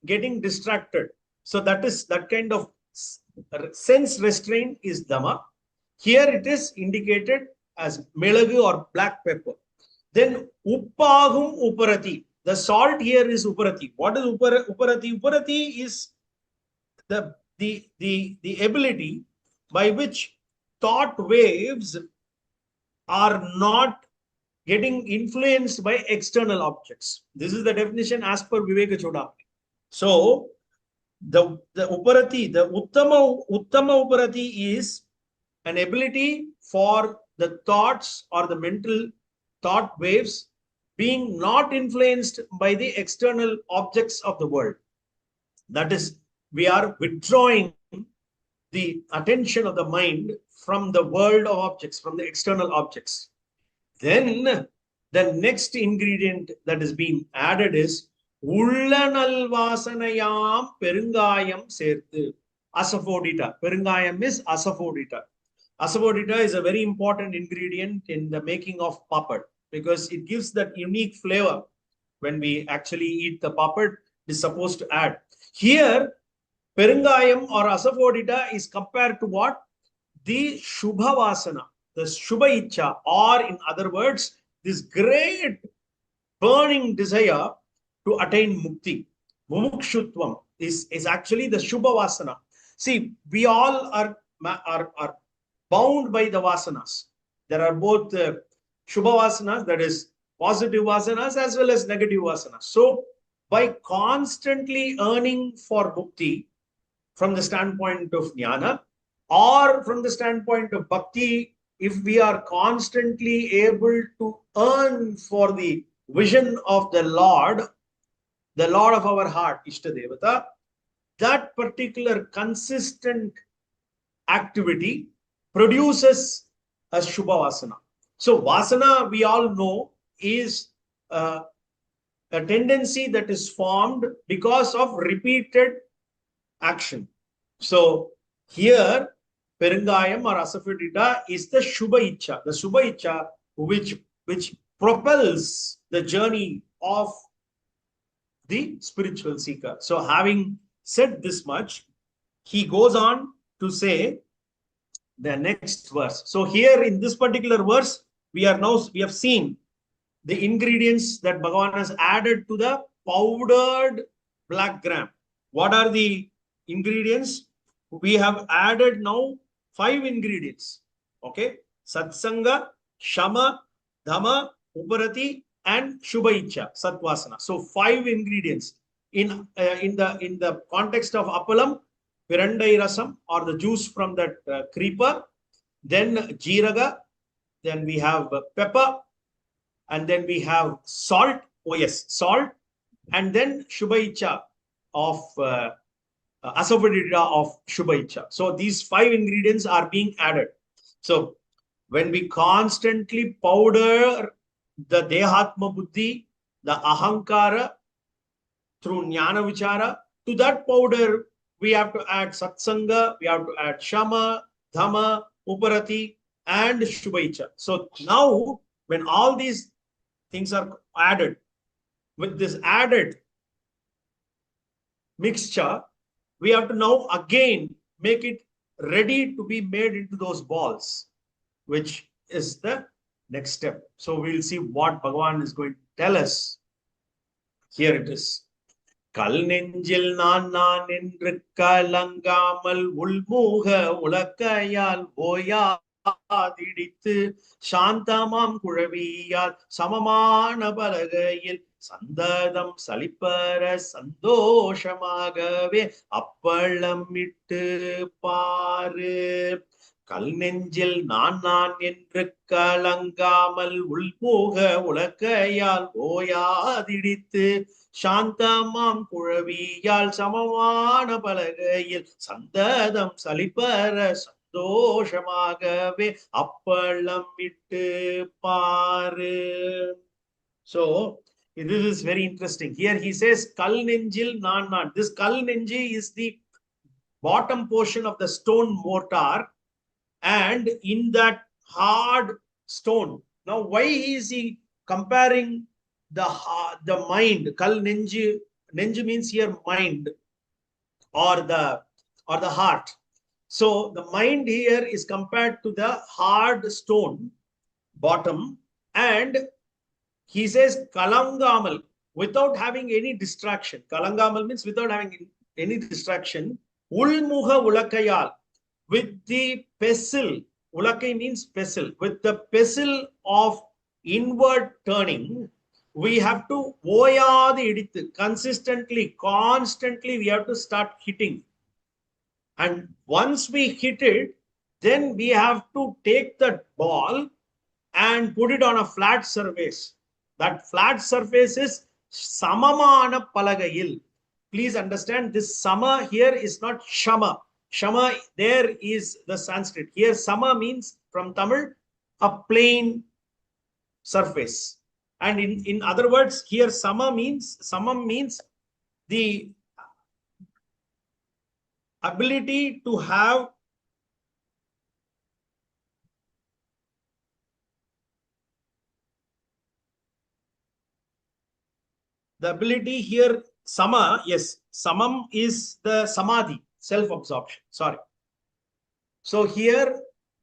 getting distracted. So that kind of sense restraint is Dhamma. Here it is indicated as Milagu or black pepper. Then Uppahum Uparati. The salt here is Uparati. What is Uparati? Uparati is the ability by which thought waves are not getting influenced by external objects. This is the definition as per Viveka Chodamani. So the Uparati, the Uttama Uparati is an ability for the thoughts or the mental thought waves being not influenced by the external objects of the world. That is, we are withdrawing the attention of the mind from the world of objects, from the external objects. Then the next ingredient that is being added is Ullanal Vasanayam Perungayam Serthu. Asafoetida. Perungayam is asafoetida. Asafoetida is a very important ingredient in the making of Pāpad because it gives that unique flavor when we actually eat the Pāpad. Is supposed to add. Here, Perungayam or asafoetida is compared to what? The Shubha Vasana, the Shubha Icha, or in other words, this great burning desire to attain Mukti. Mumukshutvam is actually the Shubha Vasana. See, we all are bound by the Vasanas. There are both Shubha Vasanas, that is positive Vasanas, as well as negative Vasanas. So, by constantly earning for Mukti from the standpoint of Jnana or from the standpoint of Bhakti, if we are constantly able to earn for the vision of the Lord of our heart, Ishtadevata, that particular consistent activity produces a Shubha Vasana. So Vasana, we all know, is a tendency that is formed because of repeated action. So here, Perungayam or asafoetida is the Shubha Icha, the Shubha Icha which propels the journey of the spiritual seeker. So having said this much, he goes on to say the next verse. So here in this particular verse, we have seen the ingredients that Bhagavan has added to the powdered black gram. What are the ingredients? We have added now 5 ingredients. Okay, Satsanga, Shama, Dhamma, Uparati, and Shubha Icha, Satvasana. So 5 ingredients. In the context of Appalam, pirandai rasam or the juice from that creeper, then jeeraga, then we have pepper, and then we have salt. Oh yes, salt, and then shubhaicha of asafoetida of shubhaicha. So these 5 ingredients are being added. So when we constantly powder the dehatma buddhi, the ahankara through jnana vichara, to that powder we have to add satsanga, we have to add shama, dhamma, uparati, and shubhaicha. So now when all these things are added, with this added mixture, we have to now again make it ready to be made into those balls, which is the next step. So we'll see what Bhagavan is going to tell us. Here it is. Kal nenjil நான் என்று கலங்காமல் உள்முக உலக்கையால் ஓயாதிடித்து சாந்தமாம் குழவியால் சமமான பலகையில் சந்ததம் சலிப்பர சந்தோஷமாகவே அப்பளம் இட்டு பாரு. கல் நெஞ்சில் நான் என்று கலங்காமல் உள்முக உலக்கையால் ஓயாதிடித்து சாந்தமாம் குழவியால் சமமான பலகையில் சந்ததம் சலிப்பர சந்தோஷமாகவே அப்பளம் இட்டு பாரு. So this is very interesting. Here he says kal nenjil நான். This kal nenji is the bottom portion of the stone mortar, and in that hard stone. Now why is he comparing the mind? Kal nenji means here mind or the heart. So the mind here is compared to the hard stone bottom, and he says kalangamal, without having any distraction. Kalangamal means without having any distraction. Ulmuha ulakayal, with the pestle. Ulakai means pestle. With the pestle of inward turning, we have to consistently, constantly we have to start hitting. And once we hit it, then we have to take that ball and put it on a flat surface. That flat surface is samamana palagayil. Please understand, this sama here is not shama. Shama, there is the Sanskrit. Here sama means, from Tamil, a plain surface. And in other words, here samam means the ability to have the ability here. Sama, yes, samam is the samadhi, self-absorption. Sorry. So here,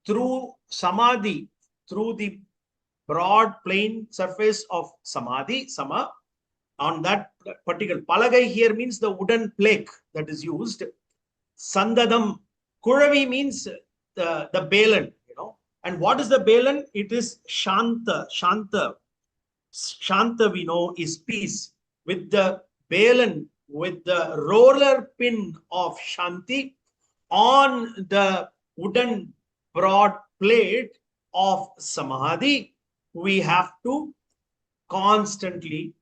through samadhi, through the broad plain surface of samadhi, sama, on that particular palagai here means the wooden plate that is used. Sandadam, kuravi means the balan, you know. And what is the balan? It is shanta. Shanta we know is peace. With the balan, with the roller pin of shanti on the wooden broad plate of samadhi, we have to constantly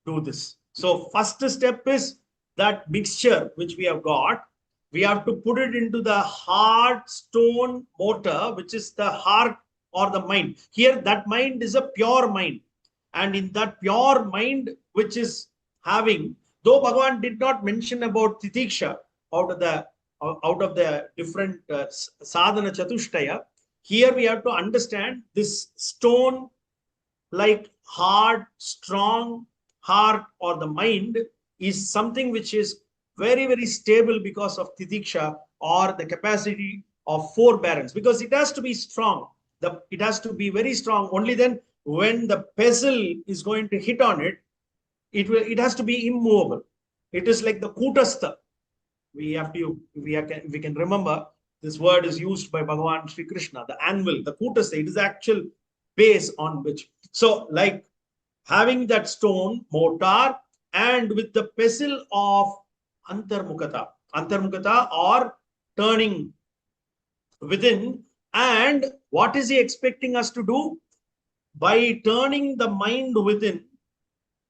do this. So first step is that mixture which we have got. We have to put it into the hard stone mortar, which is the heart or the mind. Here, that mind is a pure mind. And in that pure mind, which is having, though Bhagavan did not mention about titiksha out of the different sadhana chatushtaya, here we have to understand this stone like hard, strong heart or the mind is something which is very, very stable because of titiksha or the capacity of forbearance, because it has to be strong. It has to be very strong. Only then when the pestle is going to hit on it, it has to be immovable. It is like the kutastha. We can remember this word is used by Bhagavan Shri Krishna, the anvil, the kutastha. It is the actual base on which. So like having that stone mortar and with the pestle of antarmukata. Antarmukata or turning within. And what is he expecting us to do? By turning the mind within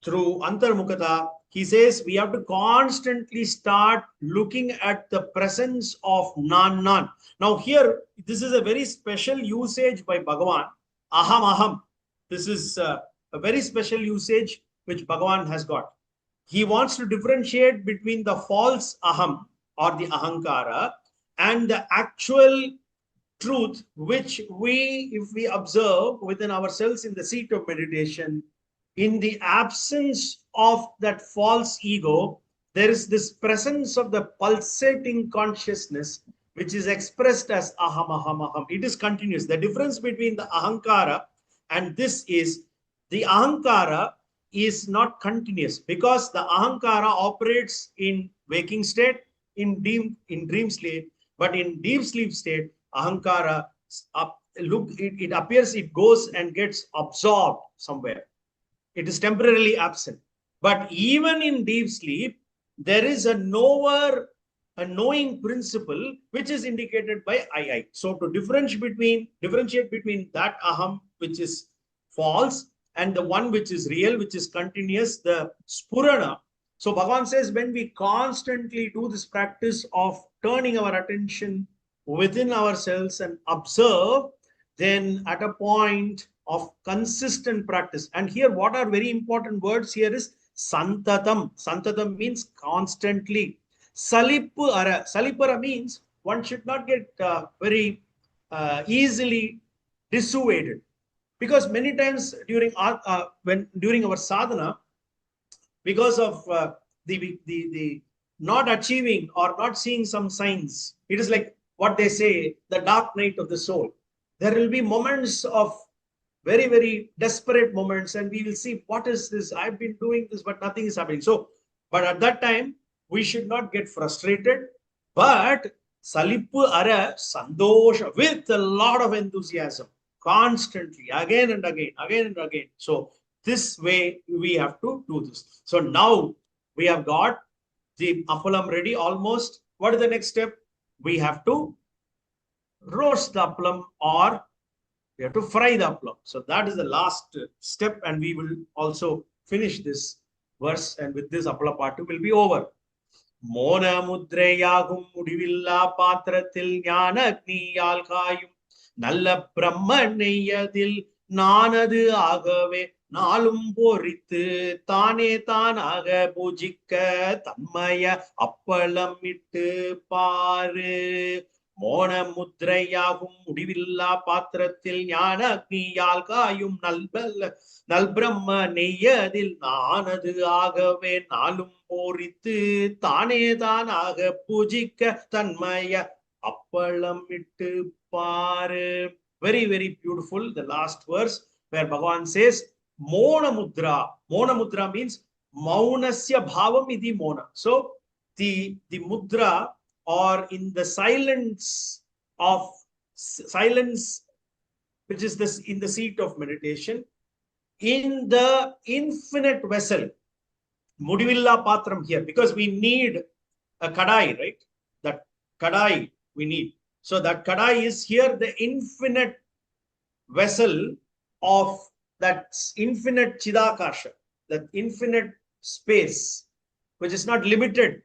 through Antarmukata, he says we have to constantly start looking at the presence of non. Now here, this is a very special usage by Bhagavan. Aham. This is a very special usage which Bhagavan has got. He wants to differentiate between the false aham or the ahankara and the actual truth which if we observe within ourselves in the seat of meditation, in the absence of that false ego, there is this presence of the pulsating consciousness which is expressed as aham. It is continuous. The difference between the ahankara and this is the ahankara is not continuous, because the ahankara operates in waking state, in dream sleep, but in deep sleep state, ahankara, it appears it goes and gets absorbed somewhere. It is temporarily absent. But even in deep sleep, there is a knowing principle which is indicated by I. So to differentiate between that aham which is false and the one which is real, which is continuous, the spurana. So Bhagavan says, when we constantly do this practice of turning our attention within ourselves and observe, then at a point of consistent practice. And here, what are very important words here is santatam. Santatam means constantly. Salipara. Salipara means one should not get very easily dissuaded. Because many times during our sadhana, because of the not achieving or not seeing some signs, it is like what they say, the dark night of the soul. There will be moments of very, very desperate moments, and we will see, what is this? I've been doing this, but nothing is happening. So, but at that time, we should not get frustrated, but salippu ara sandosha, with a lot of enthusiasm, constantly, again and again. So this way we have to do this. So now we have got the appalam ready almost. What is the next step? We have to roast the appalam, or we have to fry the appalam. So that is the last step, and we will also finish this verse, and with this Appala Pāttu will be over. Mona mudreyagum mudivilla patrathil jnana agniyal kayum nalla brahmaneyadil nanadu agave naalum porittu thane thanaga pujikka tanmaya appalam ittu paaru. Mona mudreyagum mudivilla patrathil jnana agniyal kayum nalbrahma neyadil nanadu agave naalum porittu thane thanaga pujikka tanmaya appalam ittu paaru. Very, very beautiful, the last verse, where Bhagavan says, Mona mudra. Mona mudra means maunasya bhavam iti mona. So the mudra, or in the silence, which is this in the seat of meditation, in the infinite vessel, mudivilla patram here, because we need a kadai, right? That kadai we need. So that kadai is here, the infinite vessel of that infinite chidakasha, that infinite space, which is not limited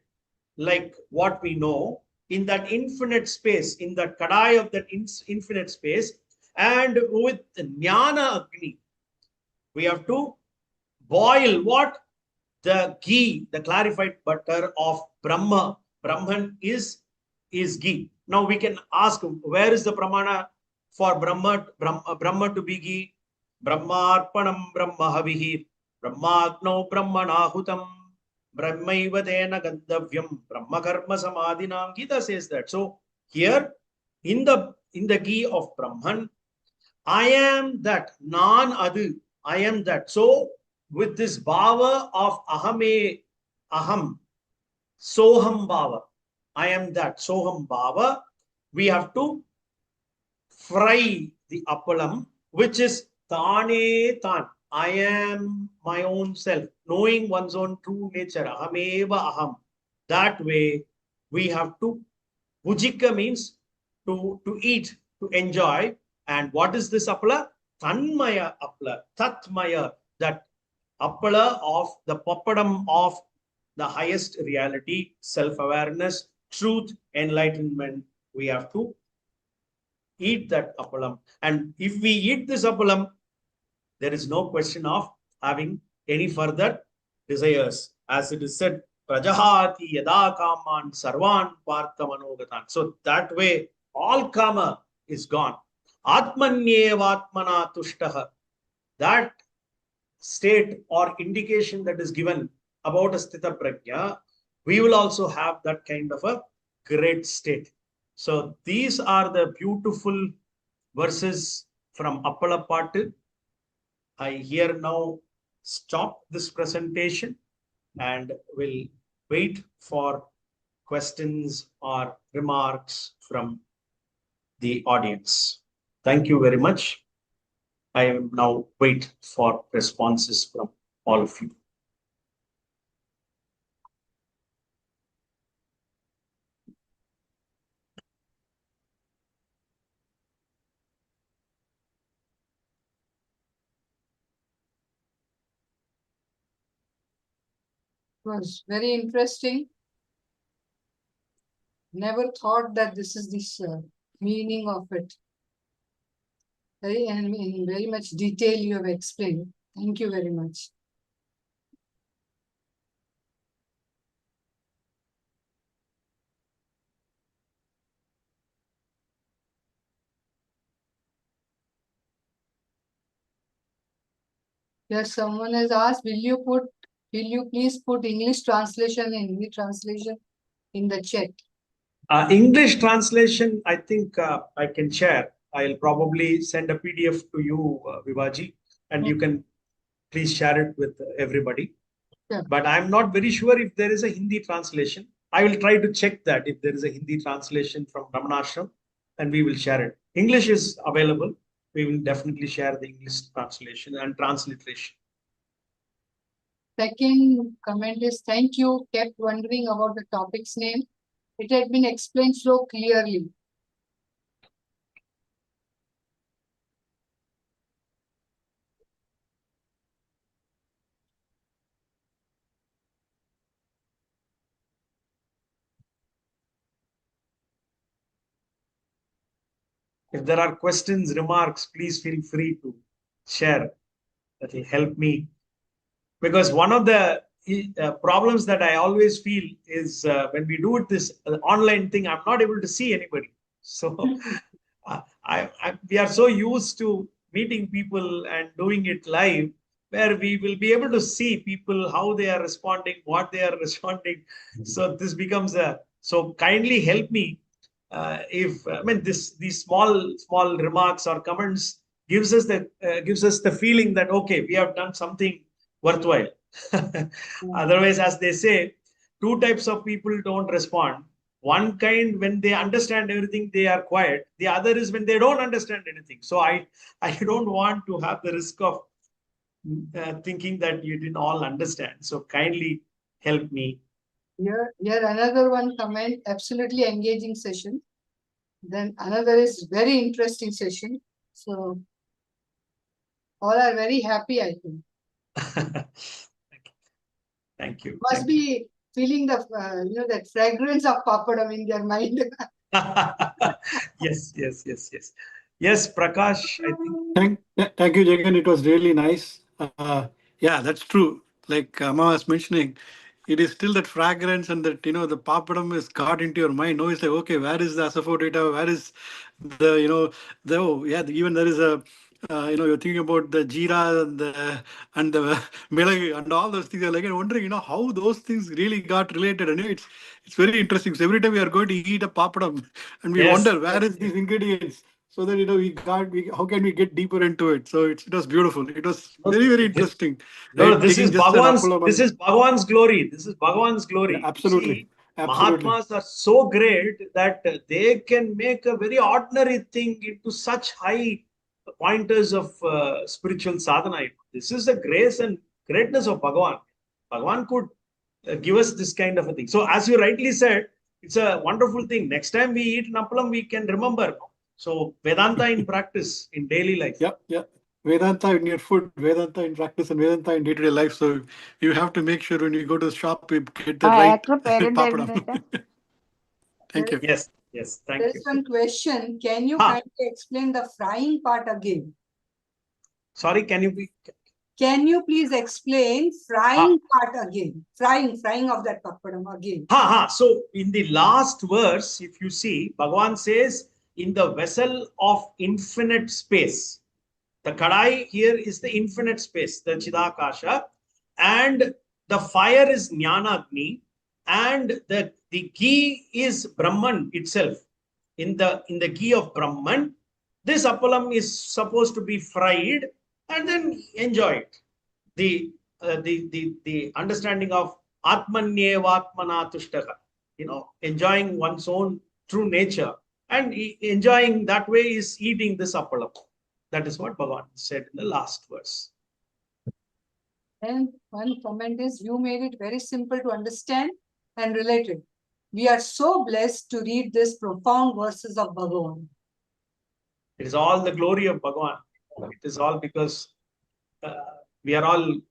like what we know. In that infinite space, in that kadai of that infinite space, and with jnana agni, we have to boil what? The ghee, the clarified butter of Brahma. Brahman is ghee. Now we can ask, where is the pramana for Brahma to be ghee? Brahmarpanam Brahmahavihi, Brahmagno Brahmanahutam, Brahmaiva dena gandavyam, Brahma karma samadhinam. Gita says that. So here in the ghee of Brahman, I am that, nan adu, I am that. So with this bhava of ahame, aham, soham bhava, I am that, soham bhava, we have to fry the appalam, which is thane tan. I am my own self, knowing one's own true nature, ahameva aham. That way we have to, Bhujika means to eat, to enjoy. And what is this Appala? Tanmaya Appala, Tatmaya, that Appala of the Poppadum of the highest reality, self-awareness, truth, enlightenment. We have to eat that appalam. And if we eat this appalam, there is no question of having any further desires. As it is said, Prajahati yada kaman sarvan partha manogatan. So that way, all kama is gone. Atmanyevatmana tushtaha. That state or indication that is given about a sthita prajna, we will also have that kind of a great state. So these are the beautiful verses from Appala Pāttu. I here now stop this presentation and will wait for questions or remarks from the audience. Thank you very much. I am now wait for responses from all of you. It was very interesting. Never thought that this is the meaning of it. In very much detail you have explained. Thank you very much. Yes, someone has asked, will you please put English translation and Hindi translation in the chat? English translation, I think I can share. I'll probably send a PDF to you, Vivaji, and you can please share it with everybody. Yeah. But I'm not very sure if there is a Hindi translation. I will try to check that if there is a Hindi translation from Ramanashram, and we will share it. English is available. We will definitely share the English translation and transliteration. Second comment is, thank you, kept wondering about the topic's name. It had been explained so clearly. If there are questions, remarks, please feel free to share. That will help me. Because one of the problems that I always feel is when we do this online thing, I'm not able to see anybody. So we are so used to meeting people and doing it live, where we will be able to see people, how they are responding, what they are responding. So this becomes so kindly help me these small remarks or comments gives us the feeling that, okay, we have done something worthwhile. Otherwise, as they say, two types of people don't respond. One kind, when they understand everything, they are quiet. The other is when they don't understand anything. So I don't want to have the risk of thinking that you didn't all understand. So kindly help me. Here another one comment, absolutely engaging session. Then another is very interesting session. So all are very happy, I think. Thank you. Must be feeling the that fragrance of Poppadum in their mind. Yes. Yes, Prakash, I think. Thank you, Jagan. It was really nice. Yeah, that's true. Like Amma was mentioning, it is still that fragrance and that, the papadum is got into your mind. No, it's like, okay, where is the asafoetida? Where is even there is a, you're thinking about the jeera and the milag and all those things. You're like wondering, how those things really got related. And it's very interesting. So every time we are going to eat a papadum and we wonder, where is these ingredients? So that how can we get deeper into it? So it was beautiful. It was very interesting. No, right? this is Bhagwan's glory. This is Bhagwan's glory. Yeah, absolutely. See, Mahatmas are so great that they can make a very ordinary thing into such high pointers of spiritual sadhana. This is the grace and greatness of Bhagwan. Bhagwan could give us this kind of a thing. So as you rightly said, it's a wonderful thing. Next time we eat an appalam, we can remember. So Vedanta in practice, in daily life. Yeah. Vedanta in your food, Vedanta in practice, and Vedanta in day-to-day life. So you have to make sure when you go to the shop, you get the right papadam. Thank you. Yes, thank There's you. one question. Can you kindly explain the frying part again? Sorry, can you please explain frying part again? Frying of that papadam again. So in the last verse, if you see, Bhagavan says, in the vessel of infinite space. The kadai here is the infinite space, the Chidakasha, and the fire is Jnana-Agni, and the ghee is Brahman itself. In the ghee of Brahman, this appalam is supposed to be fried and then enjoy it. The understanding of Atmanyevatmana Tushtaka, enjoying one's own true nature and enjoying that way is eating this appalam. That is what Bhagavan said in the last verse. And one comment is, you made it very simple to understand and related. We are so blessed to read these profound verses of Bhagavan. It is all the glory of Bhagavan. It is all because we are all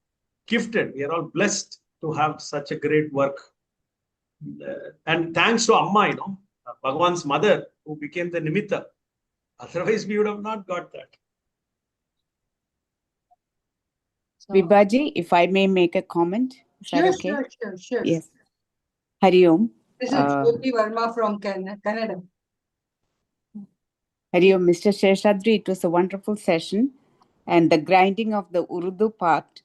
gifted. We are all blessed to have such a great work. And thanks to Amma, Bhagavan's mother, who became the nimitta. Otherwise, we would have not got that. Vibhaji, if I may make a comment, is that okay? Sure. Yes. Hari Om. This is Jyoti Verma from Canada. Hari Om, Mr. Sheshadri, it was a wonderful session. And the grinding of the Urdu part,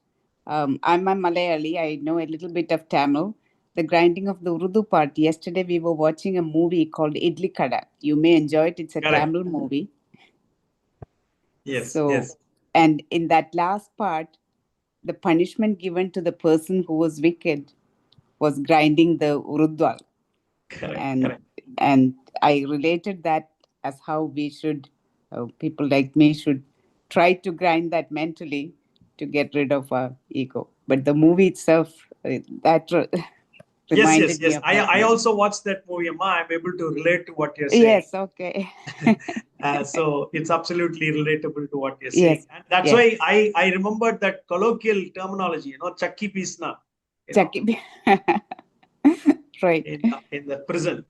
I'm a Malayali, I know a little bit of Tamil. The grinding of the Urdu part, yesterday we were watching a movie called Idli Kada. You may enjoy it, it's a Tamil movie. Yes, yes. And in that last part, the punishment given to the person who was wicked was grinding the urudwal. And I related that as how we should, people like me should try to grind that mentally to get rid of our ego. But the movie itself, that reminded me of that. I also watched that movie, Amma. I'm able to relate to what you're saying. Yes, okay. So it's absolutely relatable to what you're saying. And that's why I remembered that colloquial terminology, chakki pisna. Chakki. Right. In the prison.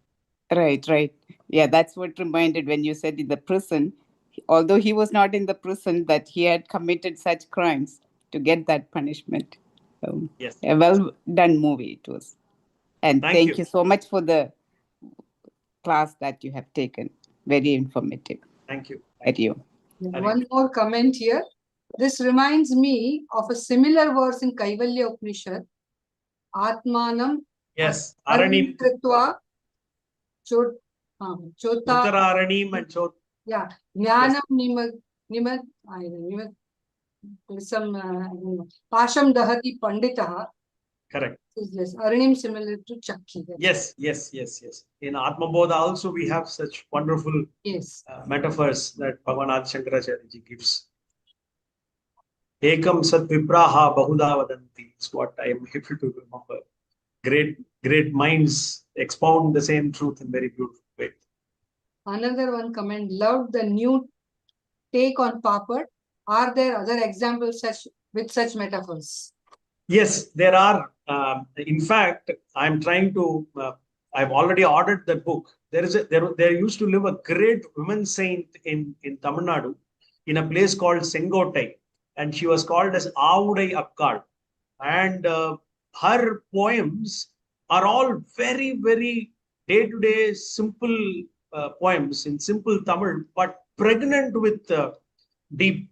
Right. Yeah, that's what reminded when you said in the prison, although he was not in the prison, that he had committed such crimes to get that punishment. Yes. A well done movie it was. And thank you so much for the class that you have taken. Very informative. Thank you. One more comment here. This reminds me of a similar verse in Kaivalya Upanishad. Atmanam. Yes. Aranim Kritva. Chota. Uttaranim and Chot. Yeah. Jnanam Nimad. Some Pasham Dahati Panditaha. Correct. Yes, Aranim similar to Chakki. Yes. In Atmabodha also we have such wonderful metaphors that Bhagavan Adi Shankaracharya ji gives. Ekam sat vipraha bahuda vadanti is what I am able to remember. Great minds expound the same truth in very beautiful way. Another one comment, loved the new take on Pāpad. Are there other examples with such metaphors? Yes, there are. In fact, I'm trying to. I've already ordered that book. There used to live a great women saint in Tamil Nadu, in a place called Sengotai, and she was called as Avudai Akkal. And her poems are all very, very day-to-day simple poems in simple Tamil, but pregnant with deep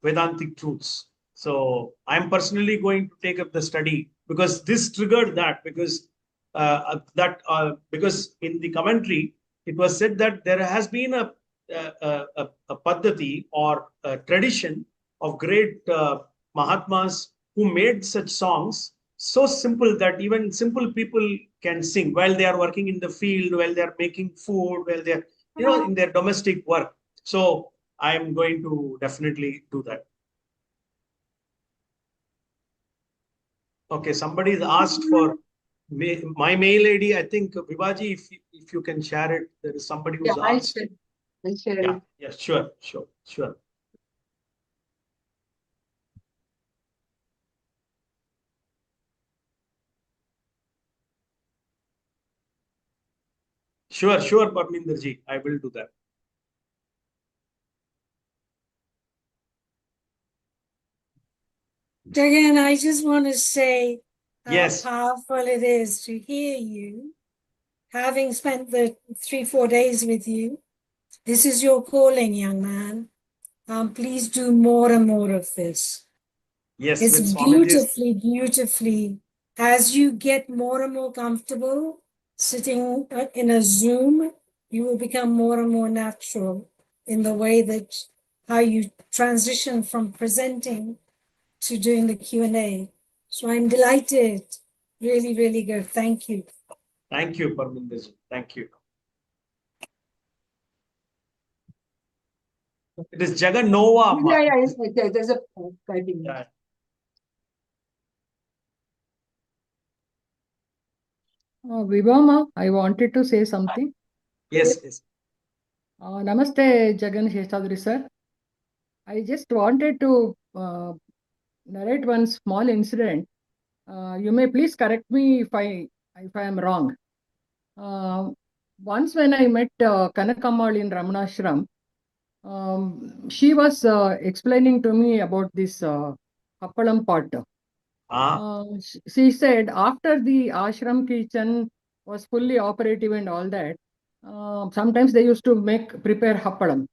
Vedantic truths. So I'm personally going to take up the study because this triggered that, because in the commentary it was said that there has been a paddhati or a tradition of great Mahatmas who made such songs so simple that even simple people can sing while they are working in the field, while they are making food, while they are in their domestic work. So I am going to definitely do that. Okay, somebody has asked for my mail ID, I think, Vivaji, if you can share it, there is somebody who's Yeah, I'll asked. share. I'll share Yeah, it. yeah, sure. Sure. Sure, Parminderji, I will do that. Jagan, I just want to say how Yes. powerful it is to hear you, having spent the 3-4 days with you. This is your calling, young man. Please do more and more of this. Yes, It's with Swamiji's. beautifully. As you get more and more comfortable sitting in a Zoom, you will become more and more natural in the way that how you transition from presenting to doing the Q&A. So I'm delighted. Really good. Thank you. Thank you, Parminderji. Thank you. It is Jagan Nova. Yeah, there's a typing. Yeah. Vibhama, I wanted to say something. Yes. Namaste, Jagan Sheshadri sir. I just wanted to narrate one small incident. You may please correct me if I am wrong. Once when I met Kanakammal in Ramanashram, she was explaining to me about this Appala Pāttu. She said after the ashram kitchen was fully operative and all that, sometimes they used to prepare happalam.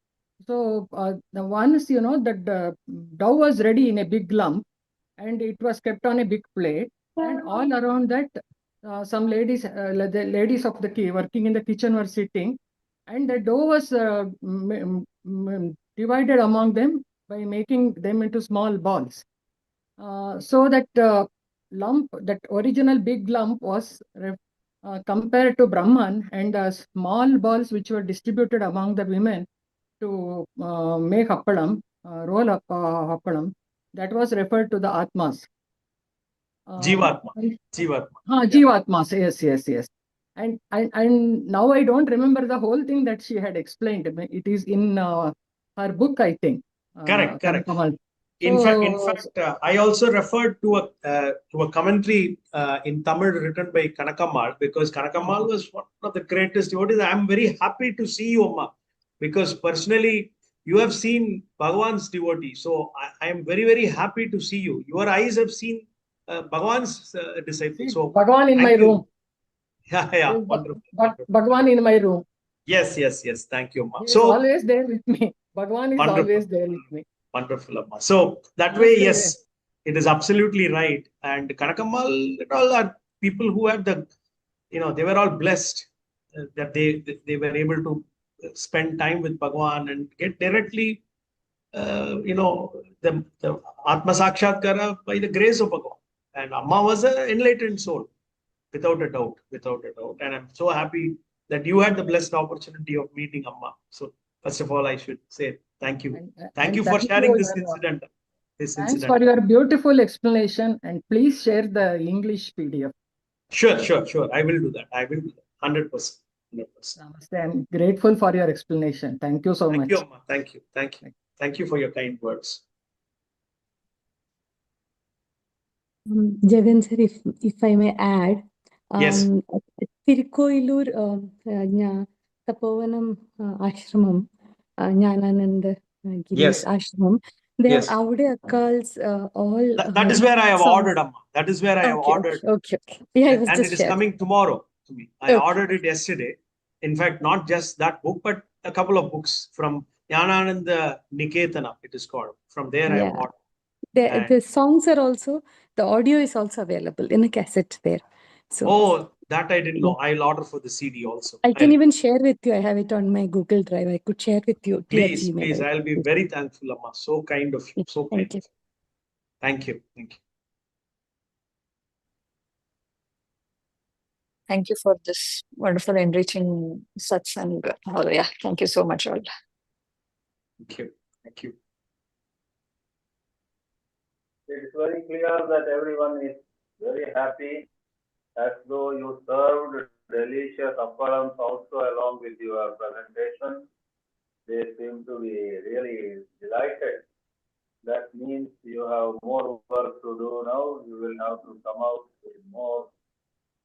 So the ones, that dough was ready in a big lump and it was kept on a big plate, and all around that some ladies, the ladies of the working in the kitchen were sitting, and the dough was divided among them by making them into small balls. So that lump, that original big lump was compared to Brahman, and the small balls which were distributed among the women to make appalam, roll up appalam, that was referred to the Atmas. Jivatma. Jivatmas, yes. And now I don't remember the whole thing that she had explained. It is in her book, I think. Correct. In fact, I also referred to a commentary in Tamil written by Kanakammal, because Kanakammal was one of the greatest devotees. I am very happy to see you, Amma, because personally you have seen Bhagavan's devotee. So I am very happy to see you. Your eyes have seen Bhagavan's disciple. So Bhagavan in my room. Yeah, wonderful. Bhagavan in my room. Yes. Thank you, Amma. He is always there with me. Bhagavan is always there with me. Wonderful, Amma. So that way, yes, it is absolutely right. And Kanakammal, all are people who had they were all blessed that they were able to spend time with Bhagavan and get directly, the Atma Sakshatkara by the grace of Bhagavan. And Amma was an enlightened soul, without a doubt. And I'm so happy that you had the blessed opportunity of meeting Amma. So first of all, I should say thank you. Thank you for sharing this incident. Thanks for your beautiful explanation, and please share the English PDF. Sure. I will do that. 100%. Namaste. I'm grateful for your explanation. Thank you so much. Thank you, Amma. Thank you for your kind words. Jagan sir, if I may add, Yes. Tirukkoyilur Tapovanam Ashramam, Jnanananda Giri's ashramam, there are Aude Akkals all. That is where I have ordered, Amma. That is where I have ordered. Okay. Yeah, and it is coming tomorrow to me. I ordered it yesterday. In fact, not just that book, but a couple of books from Jnanananda Niketana, it is called. From there I have ordered. The songs are also, the audio is also available in a cassette there. So, that I didn't know. I'll order for the CD also. I can even share with you. I have it on my Google Drive. I could share with you. Please, I'll be very thankful, Amma. So kind of you. So kind. Thank you. Thank you for this wonderful, enriching satsang. Oh, yeah. Thank you so much, all. Thank you. It's very clear that everyone is very happy as though you served delicious appalams also along with your presentation. They seem to be really delighted. That means you have more work to do now. You will have to come out with more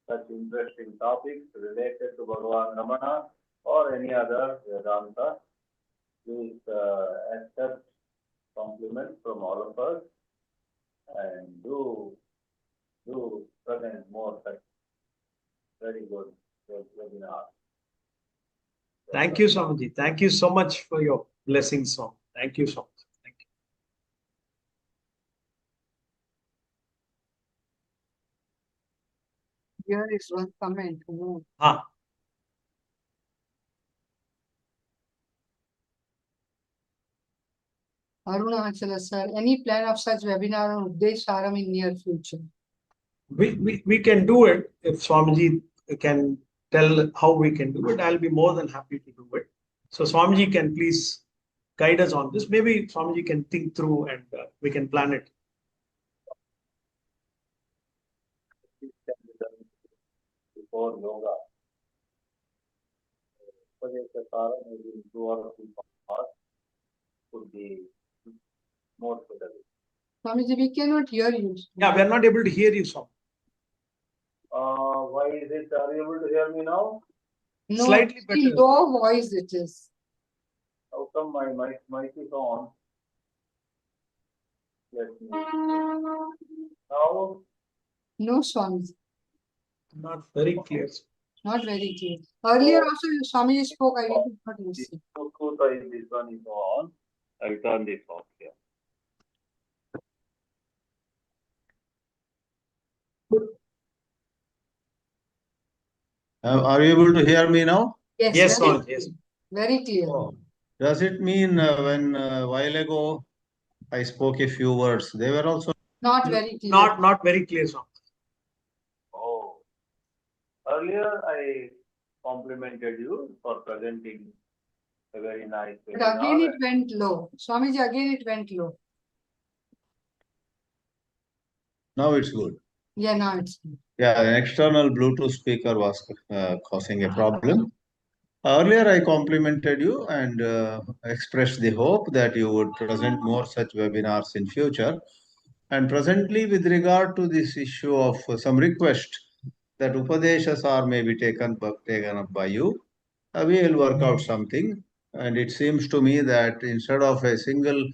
such interesting topics related to Bhagavan Ramana or any other Vedanta. Please accept compliments from all of us and do present more such very good webinars. Thank you, Swamiji. Thank you so much for your blessing song. Thank you so much. Thank you. Here is one comment. Arunachala sir, any plan of such webinar on Uddesharam in near future? We can do it if Swamiji can tell how we can do it. I'll be more than happy to do it. So Swamiji can please guide us on this. Maybe Swamiji can think through and we can plan it. Before yoga, maybe 2 or 3 parts could be more suitable. Swamiji, we cannot hear you. Yeah, we are not able to hear you, Swami. Why is it? Are you able to hear me now? No, Slightly better. low voice it is. How come my mic is on? Let me. Now? No, Swamiji. Not very clear. Not very clear. Earlier also, Swamiji spoke, I did not listen. This one is on. I'll turn this off here. Are you able to hear me now? Yes, Yes, very Swamiji. clear. Yes. Very clear. Oh. Does it mean when a while ago I spoke a few words, they were also Not very clear. Not very clear, Swami. Oh. Earlier I complimented you for presenting a very nice But again webinar. it went low. Swamiji, again it went low. Now it's good. Yeah, now it's good. Yeah, an external Bluetooth speaker was causing a problem. Earlier, I complimented you and expressed the hope that you would present more such webinars in future. And presently, with regard to this issue of some request that Upadeshas are maybe taken up by you, we will work out something. And it seems to me that instead of a single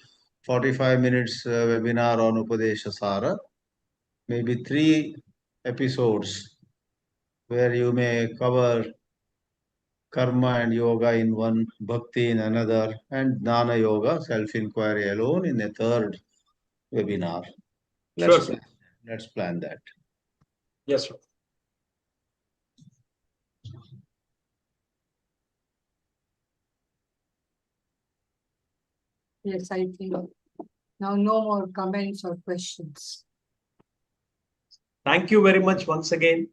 45 minutes webinar on Upadeshasara, maybe 3 episodes where you may cover karma and yoga in one, bhakti in another, and jnana yoga, self-inquiry alone in a 3rd webinar. Let's plan that. Yes, sir. Yes, I think now no more comments or questions. Thank you very much once again.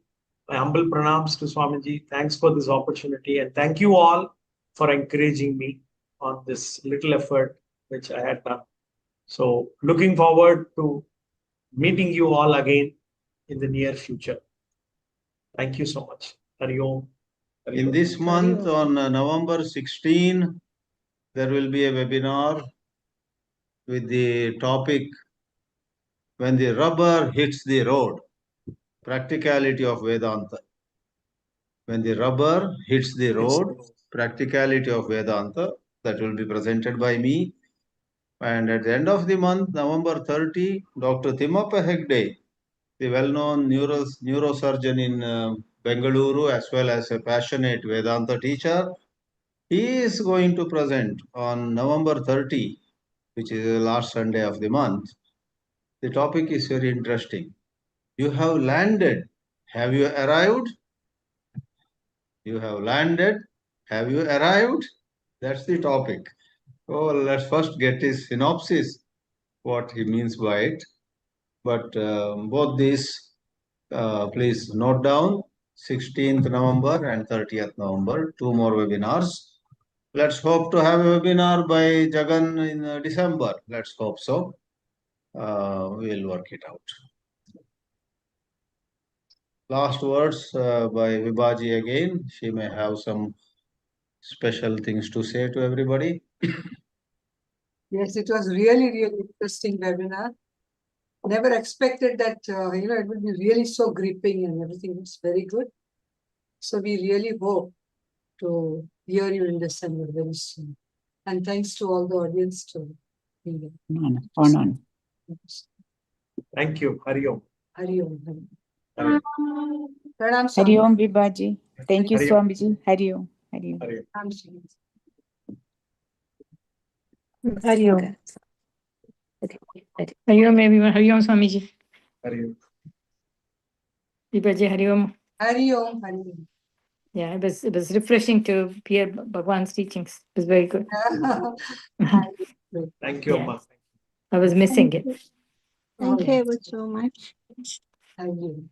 My humble pranams to Swamiji. Thanks for this opportunity and thank you all for encouraging me on this little effort which I had done. So looking forward to meeting you all again in the near future. Thank you so much. Hari Om. In this month, on November 16, there will be a webinar with the topic When the Rubber Hits the Road, Practicality of Vedanta. When the rubber hits the road, practicality of Vedanta, that will be presented by me. And at the end of the month, November 30, Dr. Timmappa Hegde, the well-known neurosurgeon in Bengaluru, as well as a passionate Vedanta teacher, he is going to present on November 30, which is the last Sunday of the month. The topic is very interesting. You have landed. Have you arrived? You have landed. Have you arrived? That's the topic. So let's first get his synopsis, what he means by it. But both these, please note down, 16th November and 30th November, 2 more webinars. Let's hope to have a webinar by Jagan in December. Let's hope so. We'll work it out. Last words by Vibhaji again. She may have some special things to say to everybody. Yes, it was really, really interesting webinar. Never expected that, it would be really so gripping and everything. It's very good. So we really hope to hear you in December very soon. And thanks to all the audience to be there. On. Thank you. Hari Om. Hari Om. Hari Om. Pranam, Hari Swami. Om, Vibhaji. Thank you, Hari Om. Swamiji. Hari Om. Hari Om. Hari Om. Pranam, Swami. Hari Om. Hari Om, everyone. Hari Om, Swamiji. Hari Om. Vibhaji, Hari Om. Hari Om. Hari Om. Yeah, it was refreshing to hear Bhagwan's teachings. It was very good. Thank you, Yeah. Amma. I was missing it. Thank you so much. Thank you.